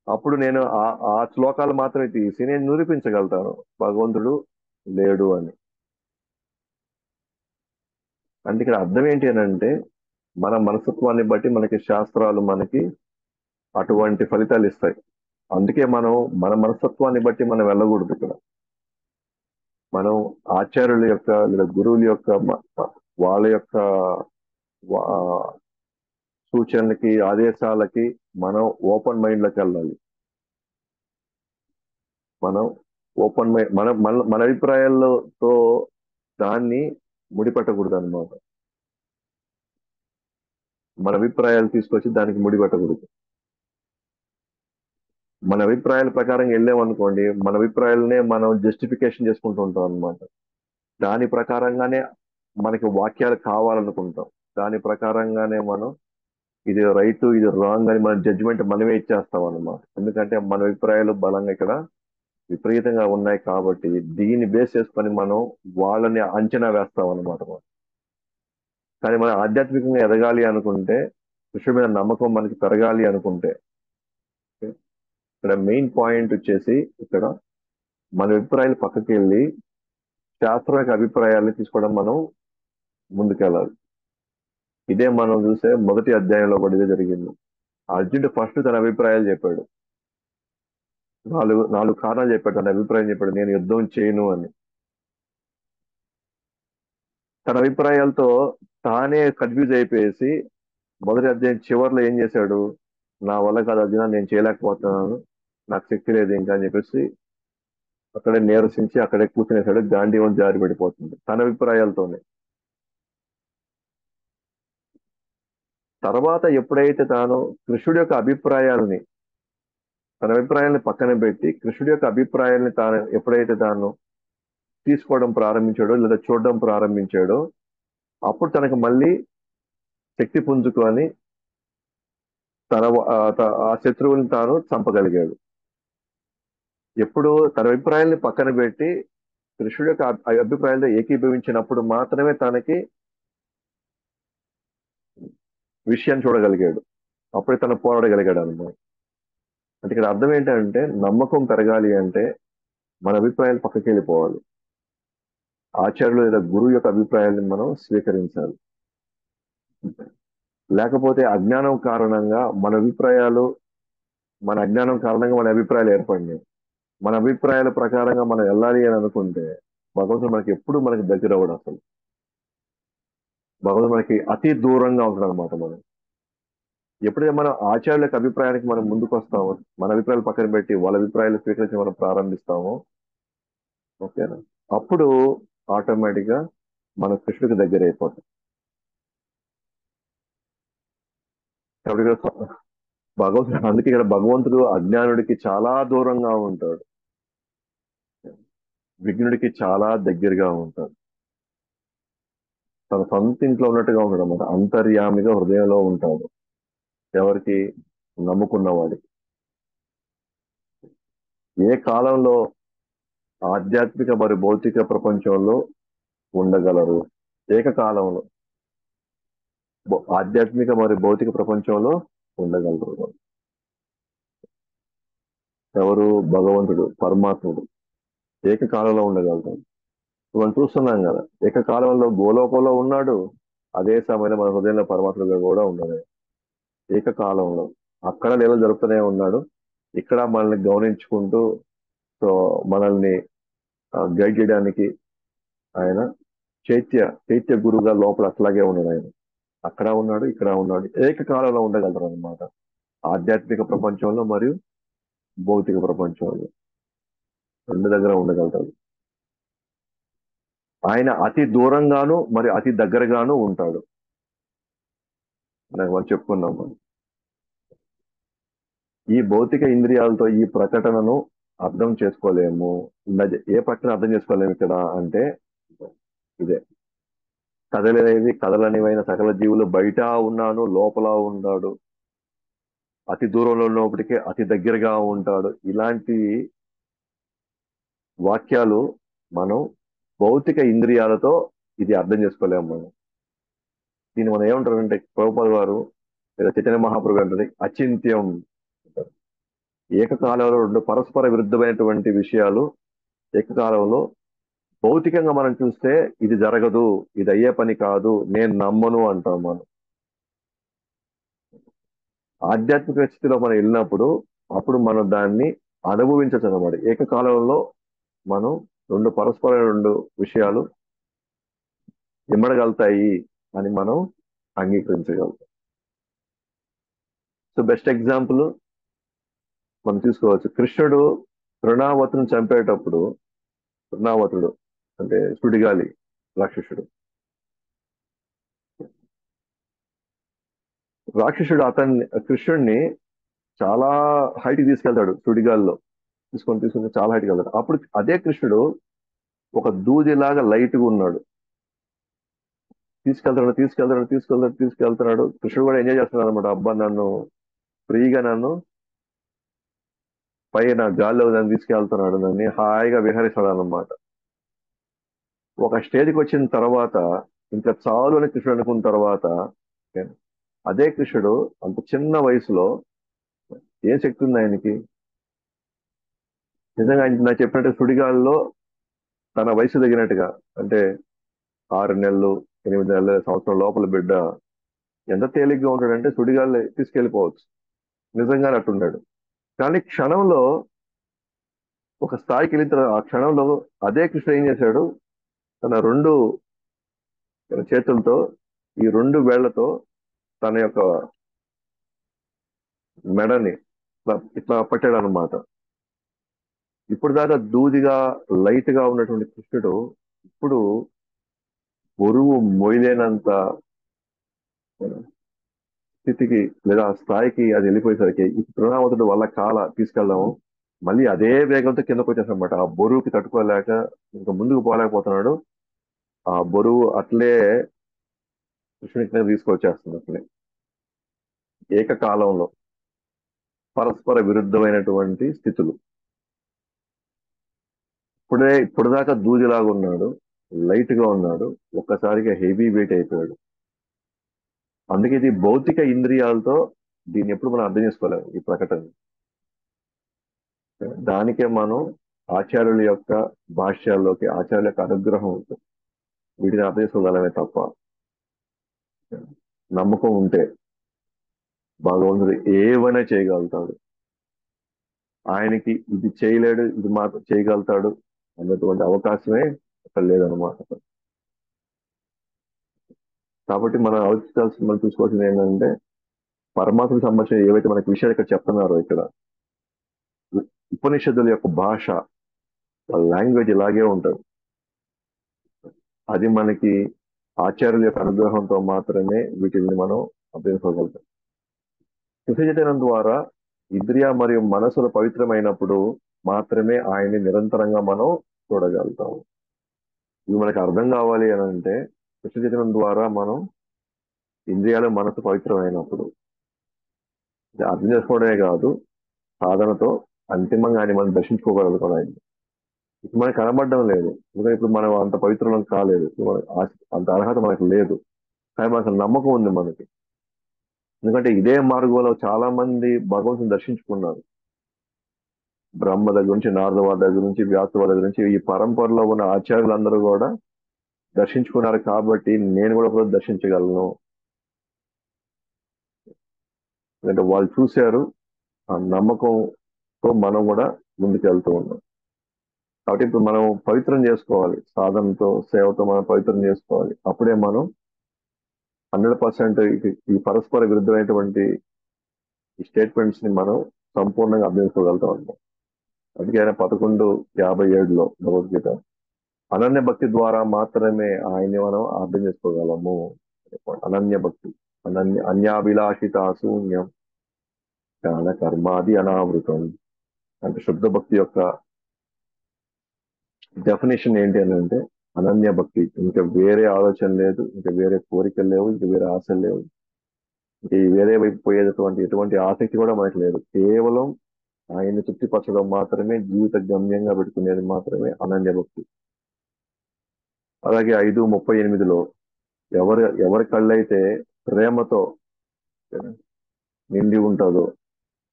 అప్పుడు నేను ఆ శ్లోకాలు మాత్రమే తీసి నేను నిరూపించగలుగుతాను భగవంతుడు లేడు అని. అంటే ఇక్కడ అర్థం ఏంటి అని అంటే మన మనస్తత్వాన్ని బట్టి మనకి శాస్త్రాలు మనకి అటువంటి ఫలితాలు ఇస్తాయి. అందుకే మనం మన మనస్తత్వాన్ని బట్టి మనం వెళ్ళకూడదు. ఇక్కడ మనం ఆచార్యుల యొక్క లేదా గురువుల యొక్క వాళ్ళ యొక్క వా- సూచనలకి ఆదేశాలకి మనం ఓపెన్ మైండ్ లోకి వెళ్ళాలి. మనం ఓపెన్ మైండ్ మన అభిప్రాయాలతో దాన్ని ముడిపెట్టకూడదు అనమాట. మన అభిప్రాయాలు తీసుకొచ్చి దానికి ముడిపెట్టకూడదు. మన అభిప్రాయాల ప్రకారం వెళ్ళామనుకోండి, మన అభిప్రాయాలనే మనం జస్టిఫికేషన్ చేసుకుంటూ ఉంటాం అనమాట. దాని ప్రకారంగానే మనకి వాక్యాలు కావాలనుకుంటాం. దాని ప్రకారంగానే మనం ఇది రైట్ ఇది రాంగ్ అని మన జడ్జిమెంట్ మనమే ఇచ్చేస్తాం అనమాట. ఎందుకంటే మన అభిప్రాయాలు బలంగా ఇక్కడ విపరీతంగా ఉన్నాయి కాబట్టి దీన్ని బేస్ చేసుకొని మనం వాళ్ళని అంచనా వేస్తాం అనమాట. కానీ మనం ఆధ్యాత్మికంగా ఎదగాలి అనుకుంటే, కృష్ణుడి మీద నమ్మకం మనకి పెరగాలి అనుకుంటే, ఇక్కడ మెయిన్ పాయింట్ వచ్చేసి ఇక్కడ మన అభిప్రాయాలు పక్కకి వెళ్ళి శాస్త్రం యొక్క అభిప్రాయాన్ని తీసుకోవడం మనం ముందుకెళ్ళాలి. ఇదే మనం చూసే మొదటి అధ్యాయంలో కూడా ఇదే జరిగింది. అర్జునుడు ఫస్ట్ తన అభిప్రాయాలు చెప్పాడు. నాలుగు నాలుగు కారణాలు చెప్పాడు, తన అభిప్రాయం చెప్పాడు, నేను యుద్ధం చేయను అని. తన అభిప్రాయాలతో తానే కన్ఫ్యూజ్ అయిపోయేసి మొదటి అధ్యాయం చివరిలో ఏం చేశాడు, నా వల్ల కాదు అర్జున, నేను చేయలేకపోతున్నాను, నాకు శక్తి లేదు ఇంకా అని చెప్పేసి అక్కడే నీరసించి అక్కడే కూర్చునేసాడు. గాంధీవం జారి పడిపోతుంది తన అభిప్రాయాలతోనే. తర్వాత ఎప్పుడైతే తాను కృష్ణుడి యొక్క అభిప్రాయాలని, తన అభిప్రాయాలను పక్కన పెట్టి కృష్ణుడి యొక్క అభిప్రాయాలని తాను ఎప్పుడైతే తాను తీసుకోవడం ప్రారంభించాడో లేదా చూడడం ప్రారంభించాడో, అప్పుడు తనకు మళ్ళీ శక్తి పుంజుకొని తన ఆ శత్రువుని తాను చంపగలిగాడు. ఎప్పుడు తన అభిప్రాయాల్ని పక్కన పెట్టి కృష్ణుడి యొక్క అభిప్రాయాలతో ఏకీభవించినప్పుడు మాత్రమే తనకి విషయాన్ని చూడగలిగాడు. అప్పుడే తను పోరాడగలిగాడు అనమాట. అంటే ఇక్కడ అర్థం ఏంటంటే నమ్మకం పెరగాలి అంటే మన అభిప్రాయాలు పక్కకి వెళ్ళిపోవాలి. ఆచార్యులు లేదా గురువు యొక్క అభిప్రాయాన్ని మనం స్వీకరించాలి. లేకపోతే అజ్ఞానం కారణంగా మన అజ్ఞానం కారణంగా మన అభిప్రాయాలు ఏర్పడినాయి. మన అభిప్రాయాల ప్రకారంగా మనం వెళ్ళాలి అని అనుకుంటే భగవంతుడు మనకి ఎప్పుడు మనకి దగ్గర అవ్వడు అసలు. భగవంతుడు మనకి అతి దూరంగా ఉంటాడు అనమాట. మనం ఎప్పుడైతే మనం ఆచార్యుల యొక్క అభిప్రాయానికి మనం ముందుకు వస్తామో, మన అభిప్రాయాలు పక్కన పెట్టి వాళ్ళ అభిప్రాయాలు స్వీకరించి మనం ప్రారంభిస్తామో, ఓకేనా, అప్పుడు ఆటోమేటిక్ గా మన కృష్ణుడికి దగ్గర అయిపోతాం. కాబట్టి ఇక్కడ అందుకే ఇక్కడ భగవంతుడు అజ్ఞానుడికి చాలా దూరంగా ఉంటాడు, విఘ్నుడికి చాలా దగ్గరగా ఉంటాడు. తన సొంత ఇంట్లో ఉన్నట్టుగా ఉంటాడు అన్నమాట. అంతర్యామిగా హృదయంలో ఉంటాడు ఎవరికి, నమ్ముకున్న వాడికి. ఏ కాలంలో ఆధ్యాత్మిక మరియు భౌతిక ప్రపంచంలో ఉండగలరు? ఏకకాలంలో ఆధ్యాత్మిక మరియు భౌతిక ప్రపంచంలో ఉండగలరు. ఎవరు? భగవంతుడు, పరమాత్ముడు ఏకకాలంలో ఉండగలుగుతాడు. మనం చూస్తున్నాం కదా, ఏకకాలంలో గోలోకంలో ఉన్నాడు, అదే సమయంలో మన హృదయంలో పరమాత్ముడుగా కూడా ఉన్నాడు. ఏకకాలంలో అక్కడ లీలలు జరుపుతూనే ఉన్నాడు, ఇక్కడ మనల్ని గమనించుకుంటూ, సో మనల్ని గైడ్ చేయడానికి ఆయన చైత్య చైత్య గురువుగా లోపల అట్లాగే ఉన్నాడు. ఆయన అక్కడ ఉన్నాడు, ఇక్కడ ఉన్నాడు, ఏకకాలంలో ఉండగలరు అనమాట. ఆధ్యాత్మిక ప్రపంచంలో మరియు భౌతిక ప్రపంచంలో రెండు దగ్గర ఉండగలుగుతాడు. ఆయన అతి దూరంగాను మరి అతి దగ్గరగాను ఉంటాడు. నాకు మనం చెప్పుకున్నాం మనం. ఈ భౌతిక ఇంద్రియాలతో ఈ ప్రకటనను అర్థం చేసుకోలేము. ఏ ప్రకటన అర్థం చేసుకోలేము ఇక్కడ అంటే ఇదే, కదలనేవి కదలనివైన సకల జీవులు బయట ఉన్నాను, లోపల ఉన్నాడు, అతి దూరంలో ఉన్నప్పటికీ అతి దగ్గరగా ఉంటాడు. ఇలాంటి వాక్యాలు మనం భౌతిక ఇంద్రియాలతో ఇది అర్థం చేసుకోలేము మనం. దీన్ని మనం ఏమంటారంటే ప్రభుపాద వారు లేదా చైతన్య మహాప్రభు అంటారు అచింత్యం అంటారు. ఏకకాలంలో రెండు పరస్పర విరుద్ధమైనటువంటి విషయాలు ఏకకాలంలో భౌతికంగా మనం చూస్తే ఇది జరగదు, ఇది అయ్యే పని కాదు, నేను నమ్మను అంటాం మనం. ఆధ్యాత్మిక స్థితిలో మనం వెళ్ళినప్పుడు అప్పుడు మనం దాన్ని అనుభవించచ్చు అన్నమాట. ఏకకాలంలో మనం రెండు విషయాలు ఇమ్మడగలుగుతాయి అని మనం అంగీకరించగలుగుతాం. సో బెస్ట్ ఎగ్జాంపుల్ మనం తీసుకోవచ్చు. కృష్ణుడు తృణావతుని చంపేటప్పుడు, తృణావతుడు అంటే సుడిగాలి రాక్షసుడు, రాక్షసుడు కృష్ణుడిని చాలా హైట్కి తీసుకెళ్తాడు సుడిగాల్లో. తీసుకొని చాలా హైట్కి వెళ్తాడు. అప్పుడు అదే కృష్ణుడు ఒక దూదిలాగా లైట్గా ఉన్నాడు. తీసుకెళ్తున్నాడు. కృష్ణుడు కూడా ఎంజాయ్ చేస్తున్నాడు అనమాట. అబ్బా, నన్ను ఫ్రీగా నన్ను పైన గాల్లో నన్ను తీసుకెళ్తున్నాడు, నన్ను హాయిగా విహరిస్తాడు అనమాట. ఒక స్టేజ్కి వచ్చిన తర్వాత ఇంకా చాలు అని కృష్ణుడు అనుకున్న తర్వాత, అదే కృష్ణుడు అంత చిన్న వయసులో ఏం శక్తి ఉంది ఆయనకి? నిజంగా ఆయన నాకు చెప్పినట్టు సుడిగాల్లో తన వయసు తగినట్టుగా, అంటే 6 నెలలు, 8 నెలలు, సంవత్సరం లోపల బిడ్డ ఎంత తేలిగ్గా ఉంటాడంటే సుడిగాల్లో తీసుకెళ్ళిపోవచ్చు. నిజంగానే అట్టున్నాడు. కానీ క్షణంలో ఒక స్థాయికి వెళ్ళిన తర్వాత ఆ క్షణంలో అదే కృష్ణ ఏం చేశాడు? తన రెండు చేతులతో, ఈ 2 వేళ్లతో తన యొక్క మెడని ఇట్లా పట్టాడు అనమాట. ఇప్పుడు దాకా దూదిగా లైట్ గా ఉన్నటువంటి కృష్ణుడు ఇప్పుడు బరువు మోయలేనంత స్థితికి లేదా ఆ స్థాయికి అది వెళ్ళిపోయేసరికి ఈ తృణావతుడు వల్ల తీసుకెళ్ళడం మళ్ళీ అదే వేగంతో కిందకు వచ్చేసాడు. ఆ బరువుకి తట్టుకోలేక ఇంకా ముందుకు పోలేకపోతున్నాడు. ఆ బరువు అట్లే కృష్ణుడి కింద తీసుకొచ్చేస్తుంది అట్లే ఏకకాలంలో, పరస్పర విరుద్ధమైనటువంటి స్థితులు. ఇప్పుడు దాకా దూదిలాగా ఉన్నాడు, లైట్ గా ఉన్నాడు, ఒక్కసారిగా హెవీ వెయిట్ అయిపోయాడు. అందుకే ఇది భౌతిక ఇంద్రియాలతో దీన్ని ఎప్పుడు మనం అర్థం చేసుకోలేము ఈ ప్రకటన. దానికే మనం ఆచార్యుల యొక్క భాష్యాల్లోకి, ఆచార్యుల యొక్క అనుగ్రహం ఉంటుంది, వీటిని అర్థం చేసుకోగలమే తప్ప నమ్మకం ఉంటే భగవంతుడు ఏమైనా చేయగలుగుతాడు. ఆయనకి ఇది చేయలేడు, ఇది మాత్రం చేయగలుగుతాడు అన్నటువంటి అవకాశమే అక్కడ లేదనమాట. కాబట్టి మనం ఆలోచించాల్సి, మనం చూసుకోవాల్సింది ఏంటంటే పరమాత్మకు సంబంధించిన ఏవైతే మనకి విషయాలు ఇక్కడ చెప్తున్నారో, ఇక్కడ ఉపనిషత్తుల యొక్క భాష, వాళ్ళ లాంగ్వేజ్ ఇలాగే ఉంటుంది. అది మనకి ఆచార్యుల యొక్క అనుగ్రహంతో మాత్రమే వీటిని మనం అర్థం చేసుకోగలుగుతాం. కృష్ణ ద్వారా ఇంద్రియ మరియు మనసులు పవిత్రమైనప్పుడు మాత్రమే ఆయన్ని నిరంతరంగా మనం చూడగలుగుతాం. ఇవి మనకు అర్థం కావాలి అని అంటే కృష్ణ ద్వారా మనం ఇంద్రియాలు, మనసు పవిత్రమైనప్పుడు, ఇది అర్థం చేసుకోవడమే కాదు, సాధనతో అంతిమంగా ఆయన మనం దర్శించుకోగలుగుతాం. ఆయన ఇప్పుడు మనకు కనబడడం లేదు, ఎందుకంటే ఇప్పుడు మనం అంత పవిత్రం కాలేదు, అంత అర్హత మనకు లేదు. కానీ మనకు నమ్మకం ఉంది మనకి. ఎందుకంటే ఇదే మార్గంలో చాలా మంది భగవంతుని దర్శించుకున్నారు. బ్రహ్మ దగ్గర నుంచి, నారద వారి దగ్గర నుంచి, వ్యాస వారి దగ్గర నుంచి, ఈ పరంపరలో ఉన్న ఆచార్యులందరూ కూడా దర్శించుకున్నారు. కాబట్టి నేను కూడా ఒకరోజు దర్శించగలను. ఎందుకంటే వాళ్ళు చూశారు, ఆ నమ్మకంతో మనం కూడా ముందుకెళ్తూ ఉన్నాం. కాబట్టి ఇప్పుడు మనం పవిత్రం చేసుకోవాలి, సాధనతో, సేవతో మనం పవిత్రం చేసుకోవాలి. అప్పుడే మనం 100% ఈ పరస్పర విరుద్ధమైనటువంటి ఈ స్టేట్మెంట్స్ ని మనం సంపూర్ణంగా అర్థం చేసుకోగలుగుతాం అన్నమాట. అందుకే ఆయన 11:57లో భగవద్గీత, అనన్య భక్తి ద్వారా మాత్రమే ఆయన్ని మనం అర్థం చేసుకోగలము. అనన్య భక్తి, అన్యాభిలాషిత శూన్యం జ్ఞాన కర్మాది అనావృతం. అంటే శుద్ధ భక్తి యొక్క డెఫినేషన్ ఏంటి అని అంటే అనన్య భక్తి. ఇంకా వేరే ఆలోచన లేదు, ఇంకా వేరే కోరికలు లేవు, ఇంకా వేరే ఆశలు లేవు, ఇంకా ఈ వేరే వైపు పోయేటటువంటి ఎటువంటి ఆసక్తి కూడా మనకు లేదు. కేవలం ఆయన్ని తృప్తిపరచడం మాత్రమే జీవిత గమ్యంగా పెట్టుకునేది మాత్రమే అనన్య భక్తి. అలాగే 5:38లో ఎవరి కళ్ళైతే ప్రేమతో నిండి ఉంటుందో,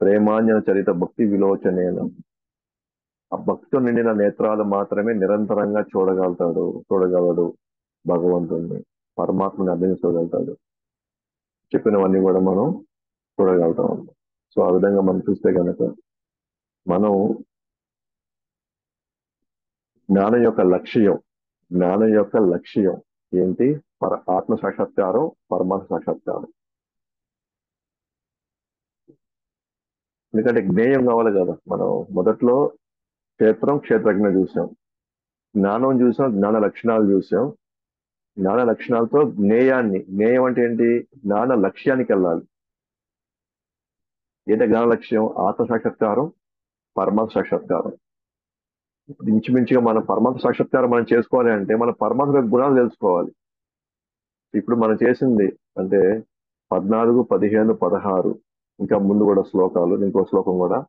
ప్రేమాంజన చరిత భక్తి విలోచనేన, ఆ భక్తితో నిండిన నేత్రాలు మాత్రమే నిరంతరంగా చూడగలడు భగవంతుణ్ణి, పరమాత్మని అర్థం చేసుకోగలుగుతాడు. చెప్పినవన్నీ కూడా మనం చూడగలుగుతాం. సో ఆ విధంగా మనం చూస్తే కనుక మనం జ్ఞానం యొక్క లక్ష్యం ఏంటి? ఆత్మ సాక్షాత్కారం, పరమాత్మ సాక్షాత్కారం. ఎందుకంటే జ్ఞేయం కావాలి కదా. మనం మొదట్లో క్షేత్రజ్ఞ చూసాం, జ్ఞానం చూసాం, జ్ఞాన లక్షణాలు చూసాం. జ్ఞాన లక్షణాలతో జ్ఞేయం అంటే ఏంటి? జ్ఞాన లక్ష్యానికి వెళ్ళాలి. ఏంటి జ్ఞాన లక్ష్యం? ఆత్మ సాక్షాత్కారం, పరమాత్మ సాక్షాత్కారం. ఇప్పుడు ఇంచుమించుగా మన పరమాత్మ సాక్షాత్కారం మనం చేసుకోవాలి అంటే మన పరమాత్మ యొక్క గుణాలు తెలుసుకోవాలి. ఇప్పుడు మనం చేసింది అంటే 14, 15, 16 ఇంకా ముందు కూడా శ్లోకాలు, ఇంకో శ్లోకం కూడా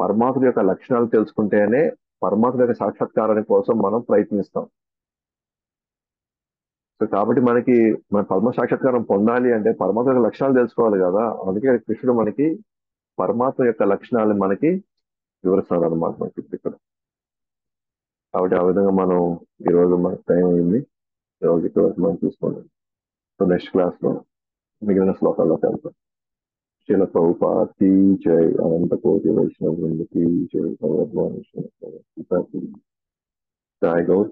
పరమాత్మ యొక్క లక్షణాలు తెలుసుకుంటేనే పరమాత్మ యొక్క సాక్షాత్కారాని కోసం మనం ప్రయత్నిస్తాం. సో కాబట్టి మనకి మన పరమ సాక్షాత్కారం పొందాలి అంటే పరమాత్మ యొక్క లక్షణాలు తెలుసుకోవాలి కదా. అందుకే కృష్ణుడు మనకి పరమాత్మ యొక్క లక్షణాలను మనకి వివరిస్తున్నాడు అనమాట మనకి ఇక్కడ. కాబట్టి ఆ విధంగా మనం ఈ రోజు మనకు టైం అయింది. ఈ రోజు ఇక్కడ వరకు మనం చూసుకోండి. సో నెక్స్ట్ క్లాస్ లో మిగిలిన శ్లోకాల్లోకి వెళ్తాం. శిల ప్రభుపాద కీ జై, అనంత కోటి వైష్ణవ బృంద కీ జై, భగవద్వాన్ జై గౌర్